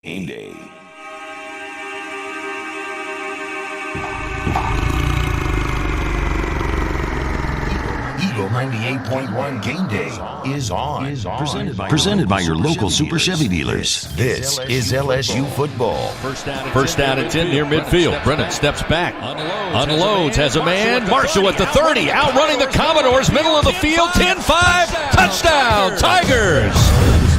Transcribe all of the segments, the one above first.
Gameday. Eagle 98.1 Gameday is on. Presented by your local Super Chevy dealers. This is LSU football. First down and 10 near midfield. Brennan steps back. Unloads, has a man. Marshall at the 30. Outrunning the Commodores. Middle of the field. 10-5. Touchdown, Tigers.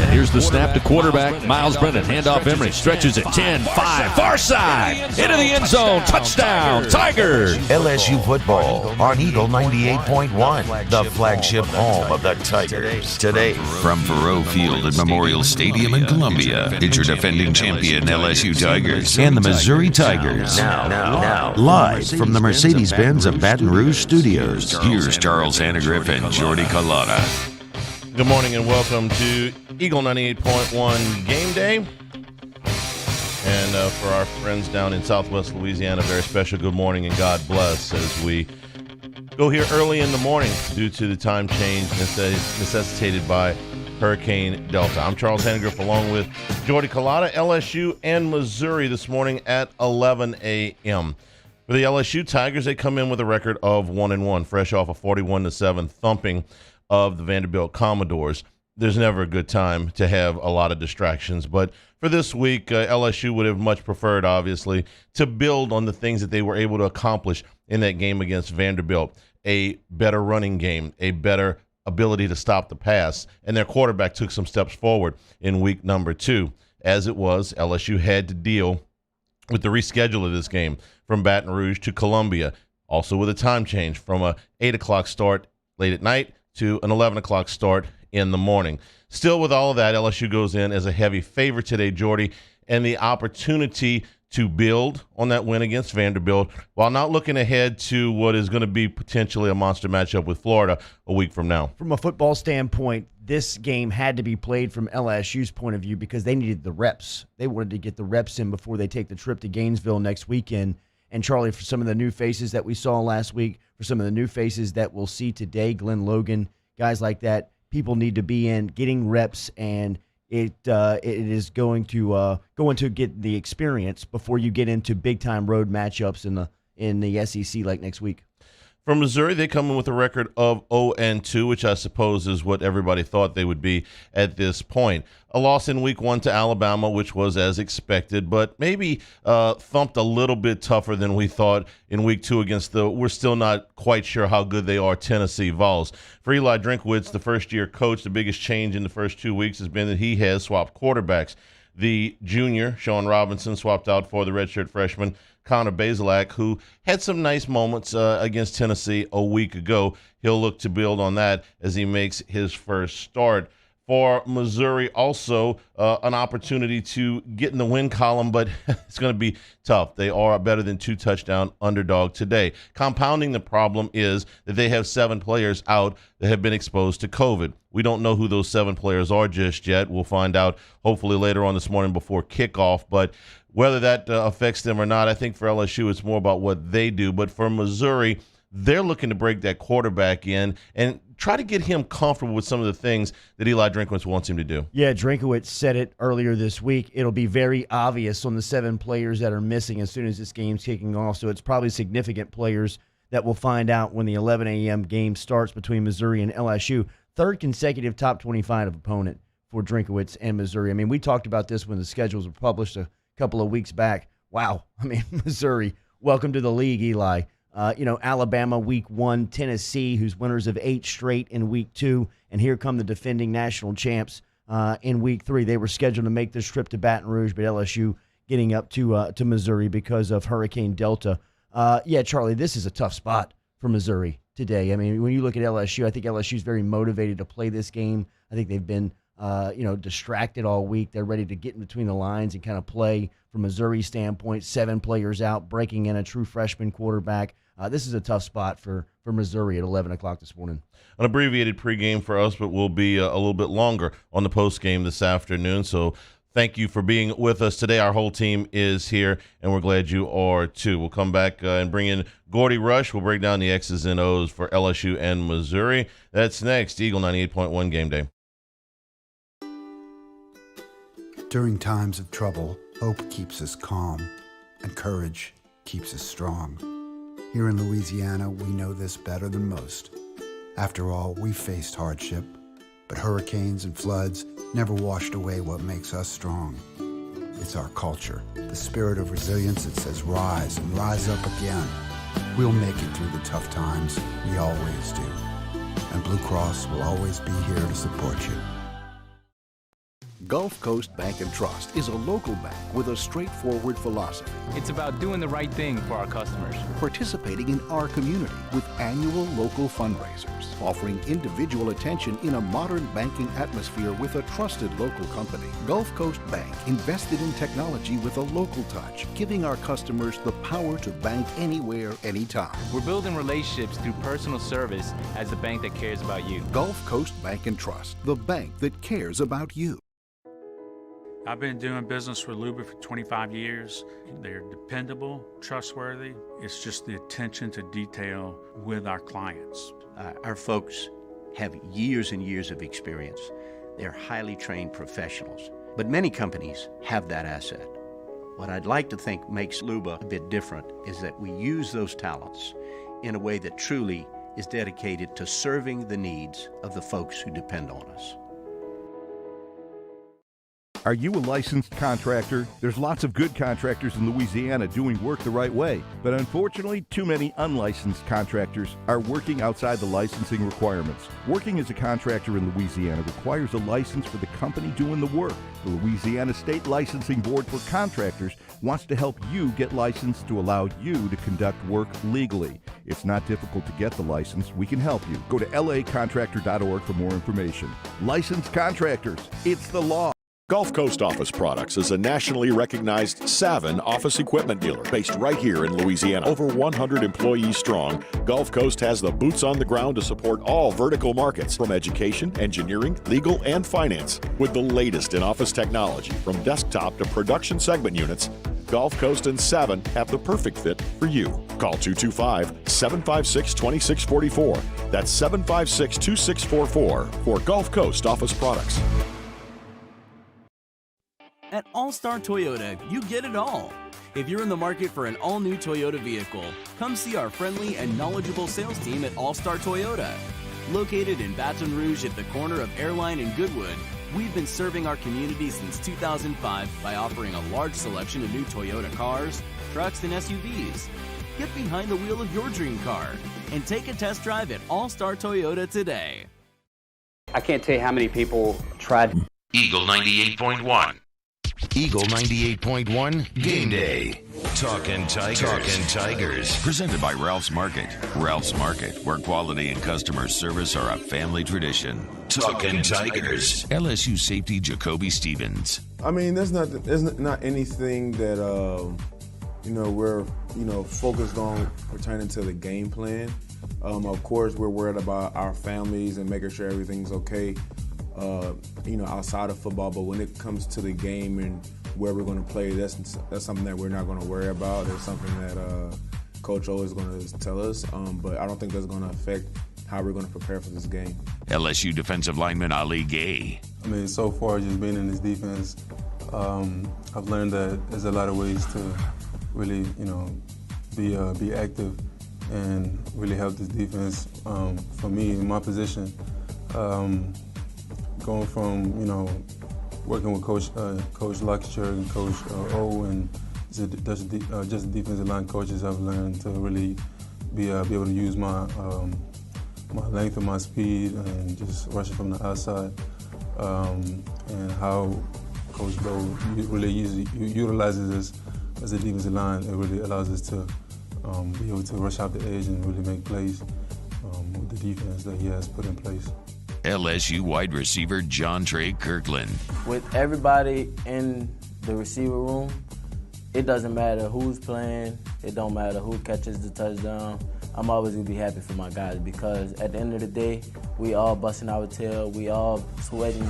And here's the snap to quarterback. Miles Brennan. Handoff Emery. Stretches it. 10-5. Far side. Into the end zone. Touchdown, Tigers. LSU football on Eagle 98.1, the flagship home of the Tigers. Today, From Faroe Field at Memorial Stadium in Columbia, it's your defending champion LSU Tigers and the Missouri Tigers. now, Live from the Mercedes-Benz of Baton Rouge Studios, here's Charles Hannegriff and Jordy Collada. Good morning and welcome to Eagle 98.1 Game Day. And for our friends down in Southwest Louisiana, very special good morning and God bless as we go here early in the morning due to the time change necessitated by Hurricane Delta. I'm Charles Hannegriff along with Jordy Collada, LSU and Missouri this morning at 11 a.m. For the LSU Tigers, they come in with a record of 1-1, fresh off a 41-7 thumping of the Vanderbilt Commodores. There's never a good time to have a lot of distractions, but for this week, LSU would have much preferred, obviously, to build on the things that they were able to accomplish in that game against Vanderbilt. A better running game, a better ability to stop the pass, and their quarterback took some steps forward in week number 2. As it was, LSU had to deal with the reschedule of this game from Baton Rouge to Columbia, also with a time change from a 8 o'clock start late at night to an 11 o'clock start in the morning. Still, with all of that, LSU goes in as a heavy favorite today, Jordy, and the opportunity to build on that win against Vanderbilt while not looking ahead to what is going to be potentially a monster matchup with Florida a week from now. From a football standpoint, this game had to be played from LSU's point of view because they needed the reps. They wanted to get the reps in before they take the trip to Gainesville next weekend. And Charlie, for some of the new faces that we saw last week, for some of the new faces that we'll see today, Glenn Logan, guys like that, people need to be in getting reps, and it is going to get the experience before you get into big time road matchups in the SEC like next week. From Missouri, they come in with a record of 0-2, which I suppose is what everybody thought they would be at this point. A loss in week 1 to Alabama, which was as expected, but maybe thumped a little bit tougher than we thought in week 2 against we're still not quite sure how good they are, Tennessee Vols. For Eli Drinkwitz, the first-year coach, the biggest change in the first 2 weeks has been that he has swapped quarterbacks. The junior, Sean Robinson, swapped out for the redshirt freshman, Connor Bazelak, who had some nice moments against Tennessee a week ago. He'll look to build on that as he makes his first start. For Missouri, also an opportunity to get in the win column, but it's going to be tough. They are a better than 2-touchdown underdog today. Compounding the problem is that they have 7 players out that have been exposed to COVID. We don't know who those 7 players are just yet. We'll find out hopefully later on this morning before kickoff, but whether that affects them or not, I think for LSU it's more about what they do. But for Missouri, they're looking to break that quarterback in and try to get him comfortable with some of the things that Eli Drinkwitz wants him to do. Yeah, Drinkwitz said it earlier this week. It'll be very obvious on the 7 players that are missing as soon as this game's kicking off. So it's probably significant players that we'll find out when the 11 a.m. game starts between Missouri and LSU. Third consecutive top 25 opponent for Drinkwitz and Missouri. I mean, we talked about this when the schedules were published a couple of weeks back. Wow. I mean, Missouri, welcome to the league, Eli. Alabama week 1, Tennessee, who's winners of 8 straight in week 2, and here come the defending national champs in week 3. They were scheduled to make this trip to Baton Rouge, but LSU getting up to Missouri because of Hurricane Delta. Charlie, this is a tough spot for Missouri today. I mean, when you look at LSU, I think LSU is very motivated to play this game. I think they've been distracted all week. They're ready to get in between the lines and kind of play from Missouri's standpoint. 7 players out, breaking in a true freshman quarterback. This is a tough spot for Missouri at 11 o'clock this morning. An abbreviated pregame for us, but will be a little bit longer on the postgame this afternoon. So thank you for being with us today. Our whole team is here, and we're glad you are too. We'll come back and bring in Gordy Rush. We'll break down the X's and O's for LSU and Missouri. That's next. Eagle 98.1 Game Day. During times of trouble, hope keeps us calm, and courage keeps us strong. Here in Louisiana, we know this better than most. After all, we've faced hardship, but hurricanes and floods never washed away what makes us strong. It's our culture, the spirit of resilience that says rise and rise up again. We'll make it through the tough times, we always do. And Blue Cross will always be here to support you. Gulf Coast Bank & Trust is a local bank with a straightforward philosophy. It's about doing the right thing for our customers. Participating in our community with annual local fundraisers. Offering individual attention in a modern banking atmosphere with a trusted local company. Gulf Coast Bank invested in technology with a local touch, giving our customers the power to bank anywhere, anytime. We're building relationships through personal service as the bank that cares about you. Gulf Coast Bank & Trust, the bank that cares about you. I've been doing business with Luba for 25 years. They're dependable, trustworthy. It's just the attention to detail with our clients. Our folks have years and years of experience. They're highly trained professionals, but many companies have that asset. What I'd like to think makes Luba a bit different is that we use those talents in a way that truly is dedicated to serving the needs of the folks who depend on us. Are you a licensed contractor? There's lots of good contractors in Louisiana doing work the right way, but unfortunately, too many unlicensed contractors are working outside the licensing requirements. Working as a contractor in Louisiana requires a license for the company doing the work. The Louisiana State Licensing Board for Contractors wants to help you get licensed to allow you to conduct work legally. It's not difficult to get the license. We can help you. Go to lacontractor.org for more information. Licensed contractors, it's the law. Gulf Coast Office Products is a nationally recognized Savin office equipment dealer based right here in Louisiana. Over 100 employees strong, Gulf Coast has the boots on the ground to support all vertical markets, from education, engineering, legal, and finance. With the latest in office technology, from desktop to production segment units, Gulf Coast and Savin have the perfect fit for you. Call 225-756-2644. That's 756-2644 for Gulf Coast Office Products. At All-Star Toyota, you get it all. If you're in the market for an all-new Toyota vehicle, come see our friendly and knowledgeable sales team at All-Star Toyota. Located in Baton Rouge at the corner of Airline and Goodwood, we've been serving our community since 2005 by offering a large selection of new Toyota cars, trucks, and SUVs. Get behind the wheel of your dream car and take a test drive at All-Star Toyota today. I can't tell you how many people tried. Eagle 98.1. Eagle 98.1 Game Day. Talkin' Tigers. Talkin' Tigers. Presented by Ralph's Market. Ralph's Market, where quality and customer service are a family tradition. Talkin' Tigers. LSU safety Jacoby Stevens. I mean, there's not anything that we're focused on pertaining to the game plan. Of course, we're worried about our families and making sure everything's okay. Outside of football, but when it comes to the game and where we're going to play, that's something that we're not going to worry about. It's something that Coach O is going to tell us, but I don't think that's going to affect how we're going to prepare for this game. LSU defensive lineman Ali Gay. I mean, so far just being in this defense, I've learned that there's a lot of ways to really, be active and really help this defense. For me, in my position, going from, working with Coach Luxcher and Coach O and just defensive line coaches, I've learned to really be able to use my length and my speed and just rushing from the outside. And how Coach Bo really utilizes us as a defensive line, it really allows us to be able to rush out the edge and really make plays with the defense that he has put in place. LSU wide receiver John Trey Kirkland. With everybody in the receiver room, it doesn't matter who's playing, it don't matter who catches the touchdown. I'm always going to be happy for my guys because at the end of the day, we all busting our tail, we all sweating,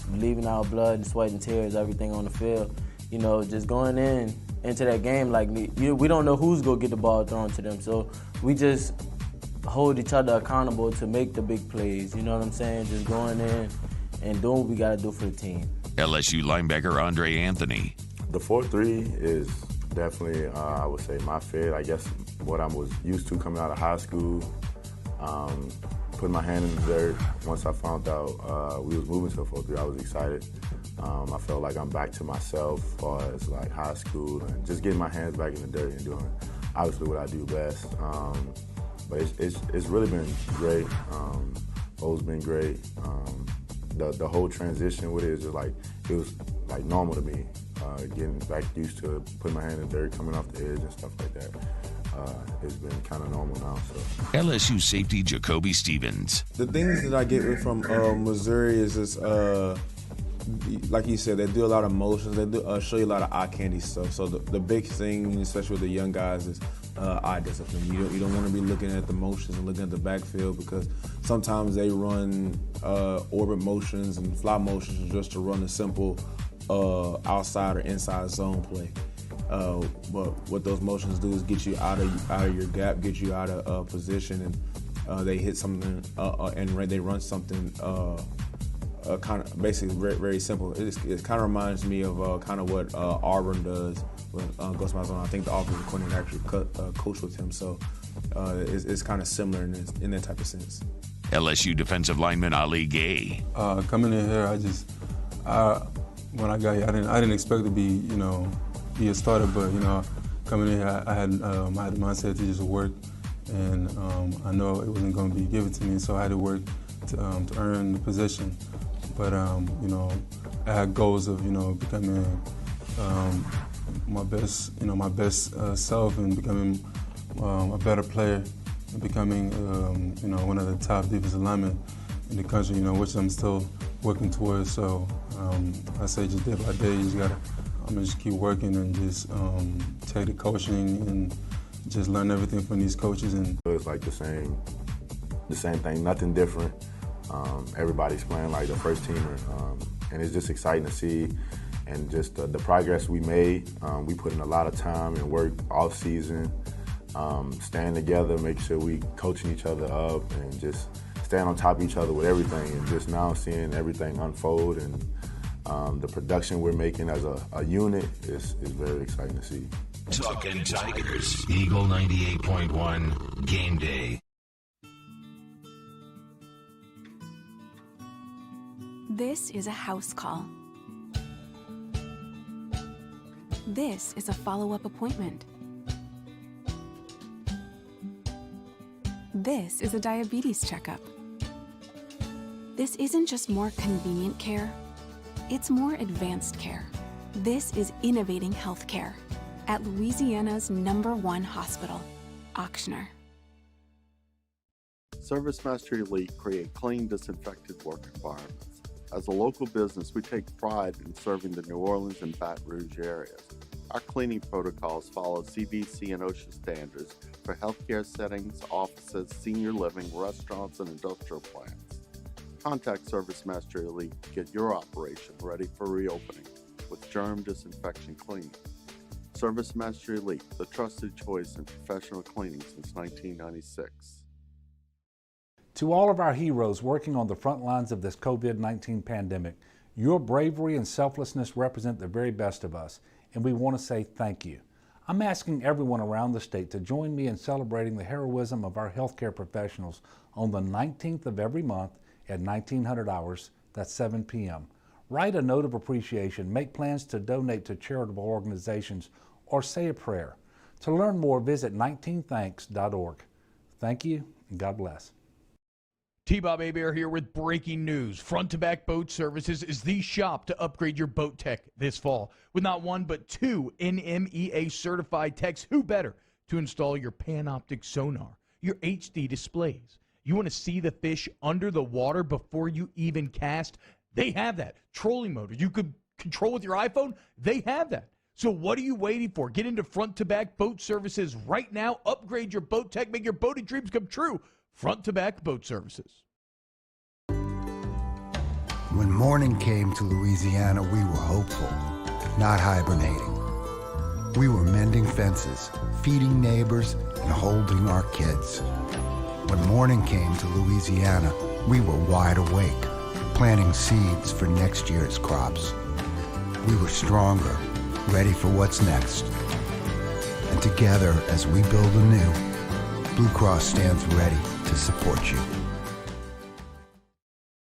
bleeding our blood and sweat and tears, everything on the field. Just going into that game like me, we don't know who's going to get the ball thrown to them, so we just hold each other accountable to make the big plays, you know what I'm saying? Just going in and doing what we got to do for the team. LSU linebacker Andre Anthony. The 4-3 is definitely, I would say, my fit. I guess what I was used to coming out of high school. Putting my hand in the dirt. Once I found out we was moving to a 4-3, I was excited. I felt like I'm back to myself as far as like high school and just getting my hands back in the dirt and doing obviously what I do best. But it's really been great. O's been great. The whole transition with it is just like, it was like normal to me. Getting back used to putting my hand in the dirt, coming off the edge and stuff like that. It's been kind of normal now. So LSU safety Jacoby Stevens. the things that I get from Missouri is just like you said, they do a lot of motions. They do show you a lot of eye candy stuff. So the big thing, especially with the young guys, is eye discipline. You don't want to be looking at the motions and looking at the backfield, because sometimes they run orbit motions and fly motions just to run a simple outside or inside zone play. But what those motions do is get you out of your gap, get you out of position, and they hit something and they run something kind of basically very, very simple. It kind of reminds me of kind of what Auburn does when goes to my zone. I think the offensive coordinator actually coached with him, so it's kind of similar in that type of sense. LSU defensive lineman Ali Gay. Coming in here, when I got here, I didn't expect to be a starter, but coming in here, I had the mindset to just work, and I know it wasn't going to be given to me, so I had to work to earn the position. But I had goals of becoming my best self and becoming a better player and becoming one of the top defensive linemen in the country, which I'm still working towards. So I say just day by day, I'm gonna just keep working and just take the coaching and just learn everything from these coaches. And it's like the same thing, nothing different. Everybody's playing like the first teamer, and it's just exciting to see, and just the progress we made. We put in a lot of time and work off season, staying together, make sure we coaching each other up, and just staying on top of each other with everything, and just now seeing everything unfold, and the production we're making as a unit is very exciting to see. Talking Tigers, Eagle 98.1, Game Day. This is a house call. This is a follow-up appointment. This is a diabetes checkup. This isn't just more convenient care, it's more advanced care. This is innovating healthcare at Louisiana's #1 hospital, Ochsner. ServiceMaster Elite create clean, disinfected work environments. As a local business, we take pride in serving the New Orleans and Baton Rouge areas. Our cleaning protocols follow CDC and OSHA standards for healthcare settings, offices, senior living, restaurants, and industrial plants. Contact ServiceMaster Elite to get your operation ready for reopening with germ disinfection cleaning. ServiceMaster Elite, the trusted choice in professional cleaning since 1996. To all of our heroes working on the front lines of this COVID-19 pandemic, your bravery and selflessness represent the very best of us, and we want to say thank you. I'm asking everyone around the state to join me in celebrating the heroism of our healthcare professionals on the 19th of every month at 1900 hours, that's 7 p.m. Write a note of appreciation, make plans to donate to charitable organizations, or say a prayer. To learn more, visit 19thanks.org. Thank you, and God bless. T-Bob Hebert here with breaking news. Front to Back Boat Services is the shop to upgrade your boat tech this fall. With not one but two NMEA certified techs, who better to install your Panoptic sonar, your HD displays. You want to see the fish under the water before you even cast? They have that. Trolling motor you could control with your iPhone? They have that. So what are you waiting for? Get into Front to Back Boat Services right now. Upgrade your boat tech. Make your boating dreams come true. Front to Back Boat Services. When morning came to Louisiana, we were hopeful, not hibernating. We were mending fences, feeding neighbors, and holding our kids. When morning came to Louisiana, we were wide awake, planting seeds for next year's crops. we were stronger, ready for what's next. And together, as we build anew, Blue Cross stands ready to support you.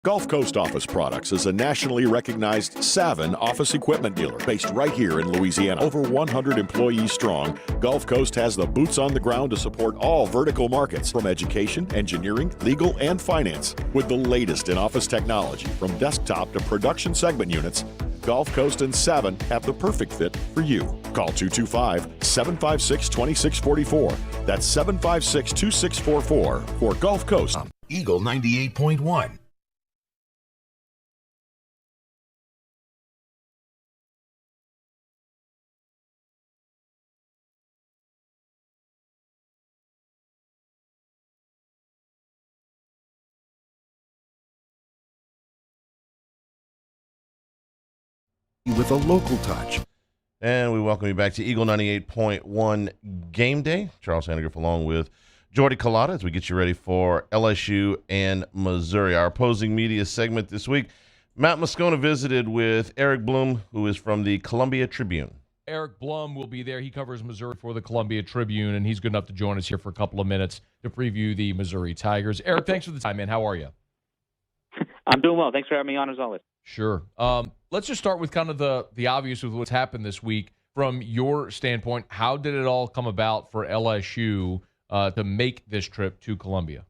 Gulf Coast Office Products is a nationally recognized Savin office equipment dealer based right here in Louisiana. Over 100 employees strong, Gulf Coast has the boots on the ground to support all vertical markets, from education, engineering, legal, and finance. With the latest in office technology, from desktop to production segment units, Gulf Coast and Savin have the perfect fit for you. Call 225-756-2644. That's 756-2644 for Gulf Coast. Eagle 98.1. With a local touch. And we welcome you back to Eagle 98.1 Game Day. Charles Hannegriff along with Jordy Collada as we get you ready for LSU and Missouri. Our opposing media segment this week, Matt Moscona visited with Eric Blum, who is from the Columbia Tribune. Eric Blum will be there. He covers Missouri for the Columbia Tribune, and he's good enough to join us here for a couple of minutes to preview the Missouri Tigers. Eric, thanks for the time, man. How are you? I'm doing well. Thanks for having me on, as always. Sure. Let's just start with kind of the obvious with what's happened this week. From your standpoint, how did it all come about for LSU to make this trip to Columbia?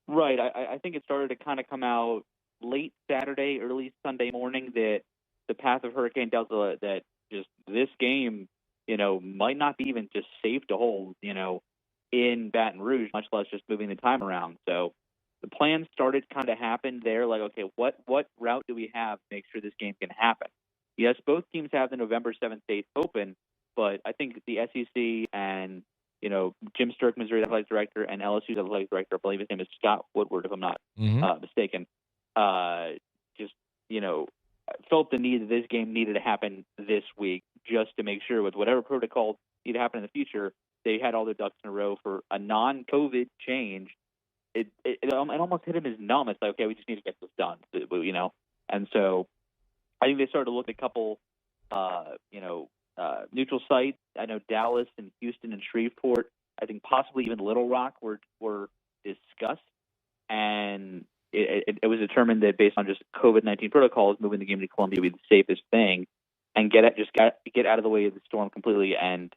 Right. I think it started to kind of come out late Saturday, early Sunday morning that the path of Hurricane Delta, that just this game, might not be even just safe to hold, in Baton Rouge, much less just moving the time around. So the plan started kind of happen there, like, okay, what route do we have to make sure this game can happen? Yes, both teams have the November 7th date open, but I think the SEC and, Jim Sturck, Missouri athletic director, and LSU's athletic director, I believe his name is Scott Woodward, if I'm not mistaken, just, felt the need that this game needed to happen this week just to make sure with whatever protocol need to happen in the future, they had all their ducks in a row for a non-COVID change. It almost hit him as numb. It's like, okay, we just need to get this done, And so I think they started to look at a couple, neutral sites. I know Dallas and Houston and Shreveport, I think possibly even Little Rock were discussed. And it was determined that based on just COVID-19 protocols, moving the game to Columbia would be the safest thing and get out of the way of the storm completely and,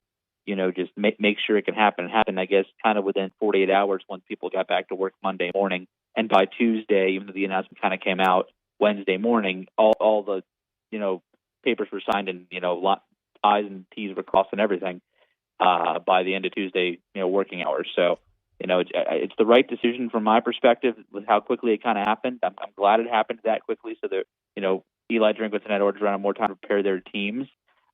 just make sure it can happen. It happened, I guess, kind of within 48 hours once people got back to work Monday morning. And by Tuesday, even though the announcement kind of came out Wednesday morning, all the, papers were signed and, I's and T's were crossed and everything by the end of Tuesday, working hours. So, it's the right decision from my perspective with how quickly it kind of happened. I'm glad it happened that quickly so that, Eli Drinkwitz and Ed Orgeron have more time to prepare their teams.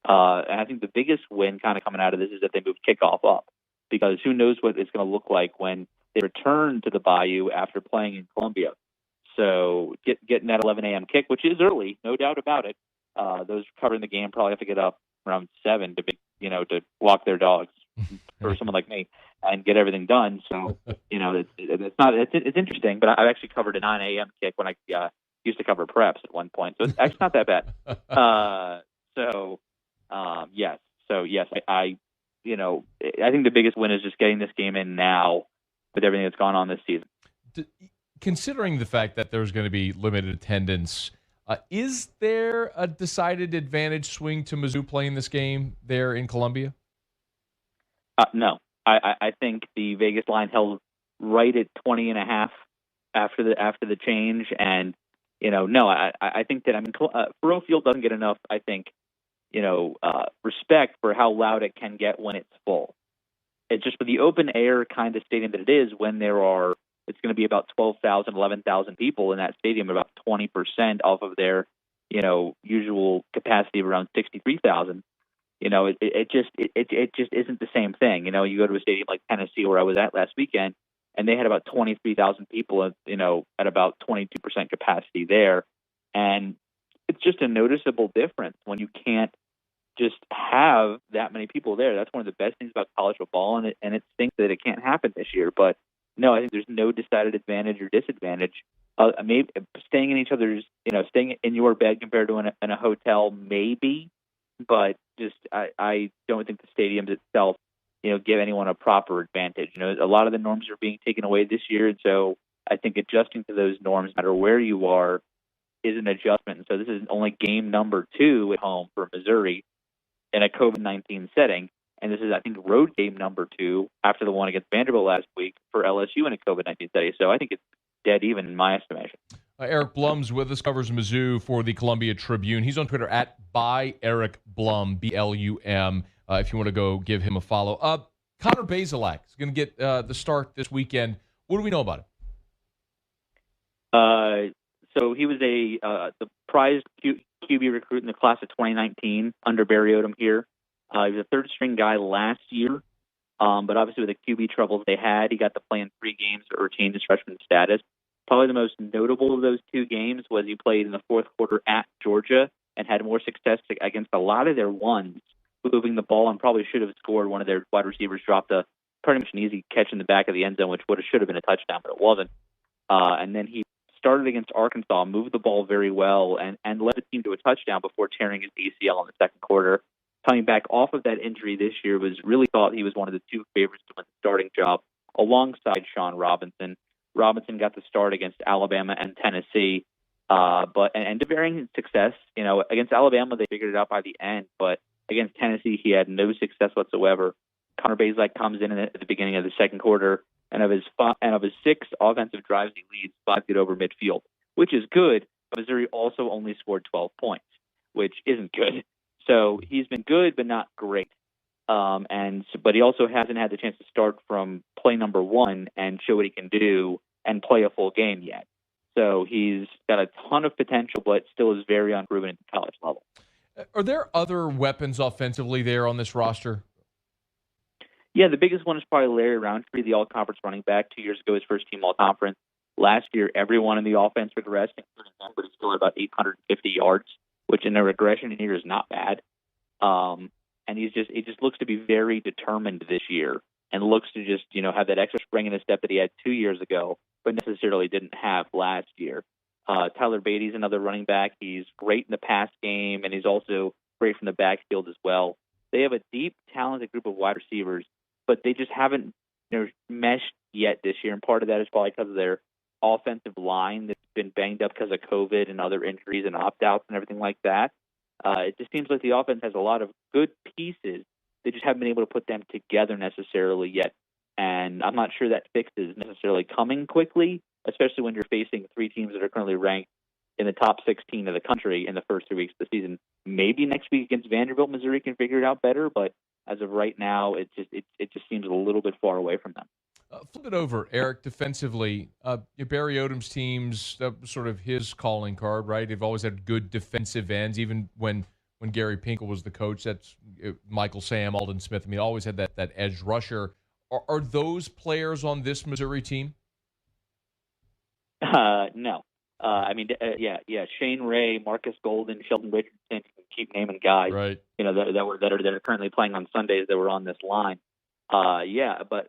And I think the biggest win kind of coming out of this is that they moved kickoff up, because who knows what it's going to look like when they return to the Bayou after playing in Columbia. So getting that 11 a.m. kick, which is early, no doubt about it. Those covering the game probably have to get up around 7 to walk their dogs for someone like me and get everything done. So, it's interesting, but I've actually covered a 9 a.m. kick when I used to cover preps at one point. So it's actually not that bad. Yes. So yes, I think the biggest win is just getting this game in now with everything that's gone on this season. Considering the fact that there's going to be limited attendance, is there a decided advantage swing to Mizzou playing this game there in Columbia? No. I think the Vegas line held right at 20.5 after the change, and no, I think that Faurot Field doesn't get enough, I think, respect for how loud it can get when it's full. It's just for the open air kind of stadium that it is, when it's going to be about 12,000, 11,000 people in that stadium, about 20% off of their, usual capacity of around 63,000. It just isn't the same thing. You go to a stadium like Tennessee, where I was at last weekend, and they had about 23,000 people, at about 22% capacity there. And it's just a noticeable difference when you can't just have that many people there. That's one of the best things about college football, and it stinks that it can't happen this year. But no, I think there's no decided advantage or disadvantage. Maybe staying in each other's, staying in your bed compared to in a hotel, maybe, but just I don't think the stadiums itself, give anyone a proper advantage. A lot of the norms are being taken away this year, and so I think adjusting to those norms, no matter where you are, is an adjustment. And so this is only game number 2 at home for Missouri in a COVID-19 setting. And this is, I think, road game number 2 after the one against Vanderbilt last week for LSU in a COVID-19 setting. So I think it's dead even in my estimation. Eric Blum's with us, covers Mizzou for the Columbia Tribune. He's on Twitter at @ByEricBlum, BLUM, if you want to go give him a follow. Connor Bazelak is going to get the start this weekend. What do we know about him? So he was the prized QB recruit in the class of 2019 under Barry Odom here. He was a third-string guy last year, but obviously with the QB troubles they had, he got to play in 3 games to retain his freshman status. Probably the most notable of those 2 games was he played in the fourth quarter at Georgia and had more success against a lot of their ones, moving the ball, and probably should have scored. One of their wide receivers dropped pretty much an easy catch in the back of the end zone, which should have been a touchdown, but it wasn't. And then he started against Arkansas, moved the ball very well, and led the team to a touchdown before tearing his ACL in the second quarter. Coming back off of that injury this year, was really thought he was one of the 2 favorites to win the starting job alongside Sean Robinson. Robinson got the start against Alabama and Tennessee, but to varying success. Against Alabama they figured it out by the end, but against Tennessee he had no success whatsoever. Connor Bazelak comes in at the beginning of the second quarter, and of his 6 offensive drives he leads 5 get over midfield, which is good. But Missouri also only scored 12 points, which isn't good. So he's been good, but not great. But he also hasn't had the chance to start from play number 1 and show what he can do and play a full game yet. So he's got a ton of potential, but still is very unproven at the college level. Are there other weapons offensively there on this roster? Yeah, the biggest one is probably Larry Roundtree, the all-conference running back. 2 years ago, his first team all-conference. Last year, everyone in the offense regressed, including him, but he's still at about 850 yards, which in a regression year is not bad. And he just looks to be very determined this year, and looks to just have that extra spring in his step that he had 2 years ago, but necessarily didn't have last year. Tyler Beatty's another running back. He's great in the pass game, and he's also great from the backfield as well. They have a deep, talented group of wide receivers, but they just haven't meshed yet this year, and part of that is probably because of their offensive line that's been banged up because of COVID and other injuries and opt-outs and everything like that. It just seems like the offense has a lot of good pieces. They just haven't been able to put them together necessarily yet. And I'm not sure that fix is necessarily coming quickly, especially when you're facing 3 teams that are currently ranked in the top 16 of the country in the first 3 weeks of the season. Maybe next week against Vanderbilt, Missouri can figure it out better, but as of right now, it just seems a little bit far away from them. Flip it over, Eric, defensively. Barry Odom's teams, that was sort of his calling card, right? They've always had good defensive ends, even when Gary Pinkel was the coach. That's Michael Sam, Alden Smith. I mean, always had that edge rusher. Are those players on this Missouri team? No. Shane Ray, Marcus Golden, Sheldon Richardson, you can keep naming guys, right? That are currently playing on Sundays that were on this line. But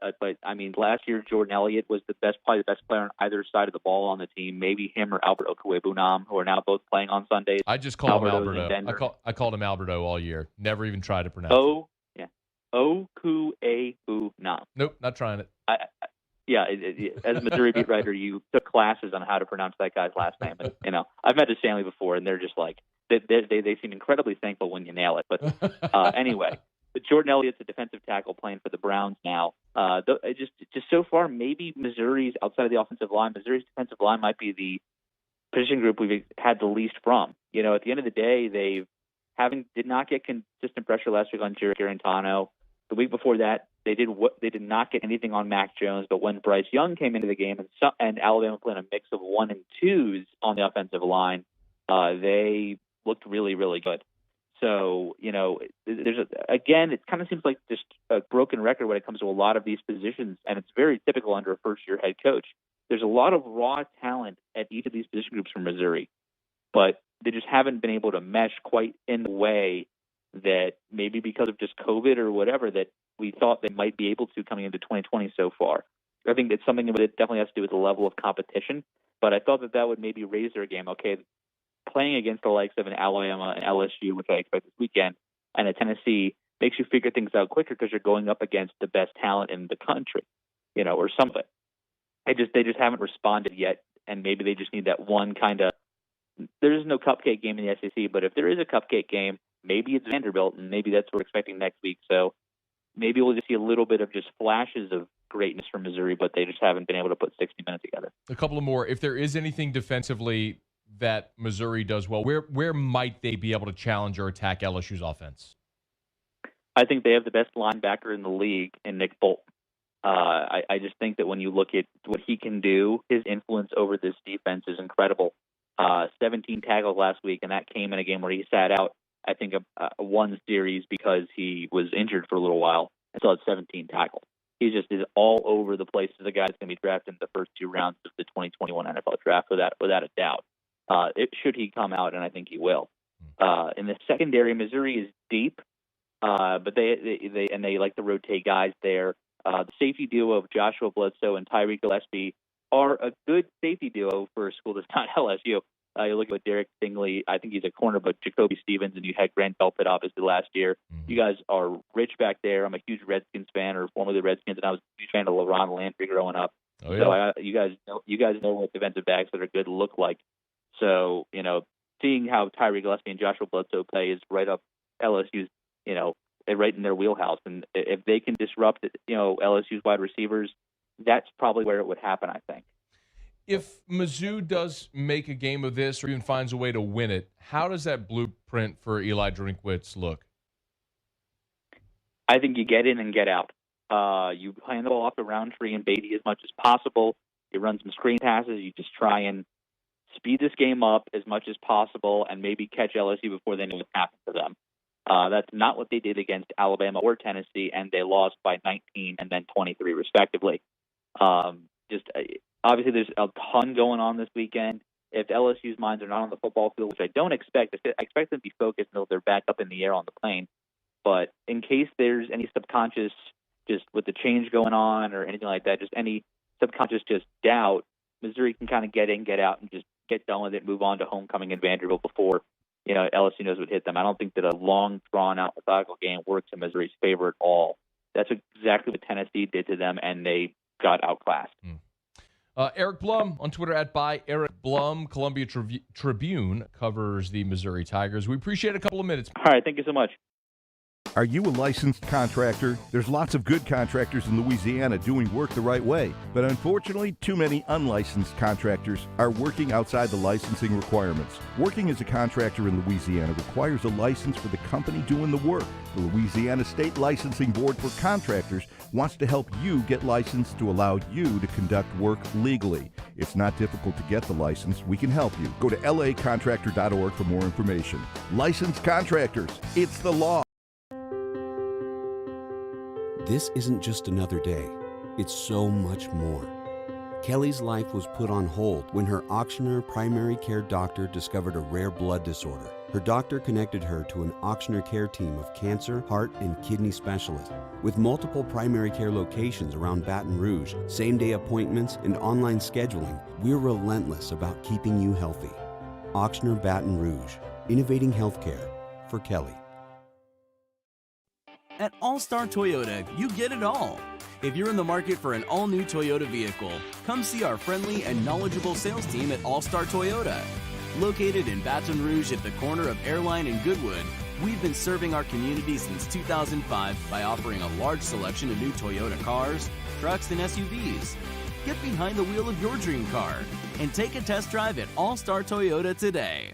last year Jordan Elliott was probably the best player on either side of the ball on the team. Maybe him or Albert Okwuegbunam, who are now both playing on Sundays. I just call him Alberto. I called him Alberto all year. Never even tried to pronounce it. Okwuegbunam. Nope, not trying it. As a Missouri beat writer, you took classes on how to pronounce that guy's last name. And, I've met his family before, and they're just like they seem incredibly thankful when you nail it. But anyway. But Jordan Elliott's a defensive tackle playing for the Browns now. Just so far, maybe Missouri's outside of the offensive line. Missouri's defensive line might be the position group we've had the least from. At the end of the day, they did not get consistent pressure last week on Jerry Garantano. The week before that, they did not get anything on Mac Jones. But when Bryce Young came into the game and Alabama played a mix of 1 and 2s on the offensive line, they looked really, really good. So, it kind of seems like just a broken record when it comes to a lot of these positions, and it's very typical under a first-year head coach. There's a lot of raw talent at each of these position groups from Missouri, but they just haven't been able to mesh quite in the way that maybe because of just COVID or whatever that we thought they might be able to coming into 2020 so far. I think it's something that definitely has to do with the level of competition. But I thought that would maybe raise their game. Okay, playing against the likes of an Alabama and LSU, which I expect this weekend, and a Tennessee makes you figure things out quicker because you're going up against the best talent in the country, or something. They just haven't responded yet, and maybe they just need that one kind of. There is no cupcake game in the SEC, but if there is a cupcake game, maybe it's Vanderbilt, and maybe that's what we're expecting next week. So maybe we'll just see a little bit of just flashes of greatness from Missouri, but they just haven't been able to put 60 minutes together. A couple of more. If there is anything defensively that Missouri does well, where might they be able to challenge or attack LSU's offense? I think they have the best linebacker in the league in Nick Bolton. I just think that when you look at what he can do, his influence over this defense is incredible. 17 tackles last week, and that came in a game where he sat out, I think, a one series because he was injured for a little while, and still had 17 tackles. He just is all over the place as a guy that's going to be drafted in the first 2 rounds of the 2021 NFL draft, without a doubt. Should he come out, and I think he will. In the secondary, Missouri is deep, but they like to rotate guys there. The safety duo of Joshua Bledsoe and Tyreek Gillespie are a good safety duo for a school that's not LSU. You look at Derek Stingley, I think he's a corner, but Jacoby Stevens, and you had Grant Delpit obviously last year. You guys are rich back there. I'm a huge Redskins fan, or formerly the Redskins, and I was a huge fan of LaRon Landry growing up. Oh, yeah. So you guys know what defensive backs that are good look like. So, seeing how Tyreek Gillespie and Joshua Bledsoe play is right up LSU's, right in their wheelhouse. And if they can disrupt, LSU's wide receivers, that's probably where it would happen, I think. If Mizzou does make a game of this or even finds a way to win it, how does that blueprint for Eli Drinkwitz look? I think you get in and get out. You hand the ball off to Roundtree and Beatty as much as possible. You run some screen passes. You just try and speed this game up as much as possible and maybe catch LSU before they know what's happened to them. That's not what they did against Alabama or Tennessee, and they lost by 19 and then 23 respectively. Obviously, there's a ton going on this weekend. If LSU's minds are not on the football field, which I don't expect, I expect them to be focused until they're back up in the air on the plane. But in case there's any subconscious, just with the change going on or anything like that, just any subconscious just doubt, Missouri can kind of get in, get out, and just get done with it, move on to homecoming in Vanderbilt before LSU knows what hit them. I don't think that a long, drawn-out, methodical game works in Missouri's favor at all. That's exactly what Tennessee did to them, and they got outclassed. Eric Blum on Twitter @EricBlum. Columbia Tribune covers the Missouri Tigers. We appreciate a couple of minutes. All right, thank you so much. Are you a licensed contractor? There's lots of good contractors in Louisiana doing work the right way, but unfortunately, too many unlicensed contractors are working outside the licensing requirements. Working as a contractor in Louisiana requires a license for the company doing the work. The Louisiana State Licensing Board for Contractors wants to help you get licensed to allow you to conduct work legally. It's not difficult to get the license. We can help you. Go to lacontractor.org for more information. Licensed contractors, it's the law. This isn't just another day. It's so much more. Kelly's life was put on hold when her auctioneer primary care doctor discovered a rare blood disorder. Her doctor connected her to an auctioneer care team of cancer, heart, and kidney specialists. With multiple primary care locations around Baton Rouge, same-day appointments, and online scheduling, we're relentless about keeping you healthy. Auctioneer Baton Rouge, innovating healthcare for Kelly. At All-Star Toyota, you get it all. If you're in the market for an all-new Toyota vehicle, come see our friendly and knowledgeable sales team at All-Star Toyota. Located in Baton Rouge at the corner of Airline and Goodwood, we've been serving our community since 2005 by offering a large selection of new Toyota cars, trucks, and SUVs. Get behind the wheel of your dream car and take a test drive at All-Star Toyota today.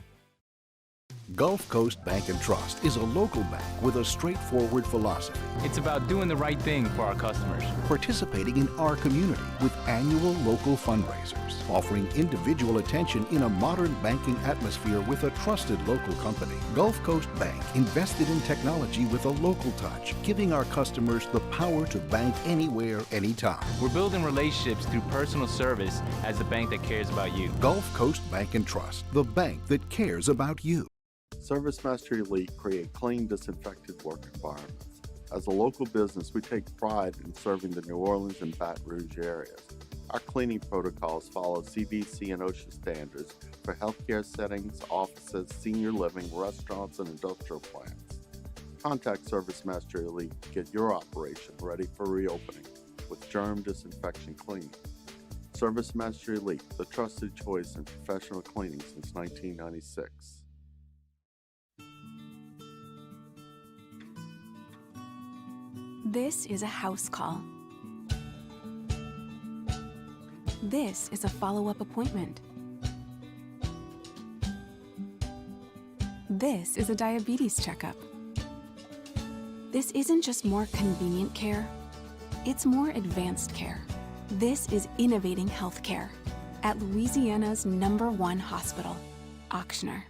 Gulf Coast Bank and Trust is a local bank with a straightforward philosophy. It's about doing the right thing for our customers. Participating in our community with annual local fundraisers. Offering individual attention in a modern banking atmosphere with a trusted local company. Gulf Coast Bank invested in technology with a local touch, giving our customers the power to bank anywhere, anytime. We're building relationships through personal service as the bank that cares about you. Gulf Coast Bank and Trust, the bank that cares about you. Service Master Elite create clean, disinfected work environments. As a local business, we take pride in serving the New Orleans and Baton Rouge areas. Our cleaning protocols follow CDC and OSHA standards for healthcare settings, offices, senior living, restaurants, and industrial plants. Contact Service Master Elite to get your operation ready for reopening with germ disinfection cleaning. Service Master Elite, the trusted choice in professional cleaning since 1996. This is a house call. This is a follow-up appointment. This is a diabetes checkup. This isn't just more convenient care, it's more advanced care. This is innovating healthcare at Louisiana's #1 hospital, Ochsner.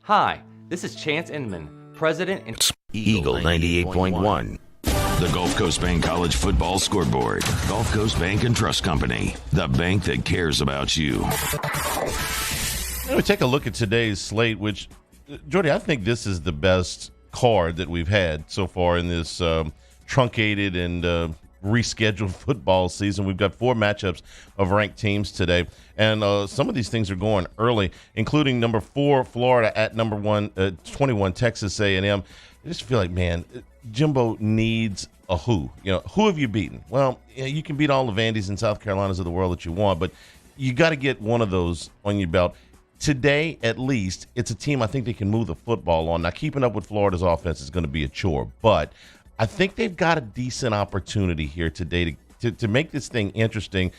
Hi, this is Chance Inman, President and Eagle 98.1. The Gulf Coast Bank College Football Scoreboard. Gulf Coast Bank and Trust Company, the bank that cares about you. We take a look at today's slate, which, Jordy, I think this is the best card that we've had so far in this truncated and rescheduled football season. We've got 4 matchups of ranked teams today, and some of these things are going early, including number 4 Florida at number 21 Texas A&M. I just feel like, man, Jimbo needs a who. You know, who have you beaten? Well, you can beat all the Vandy's and South Carolinas of the world that you want, but you got to get one of those on your belt. Today, at least, it's a team I think they can move the football on. Now, keeping up with Florida's offense is going to be a chore, but I think they've got a decent opportunity here today to make this thing interesting.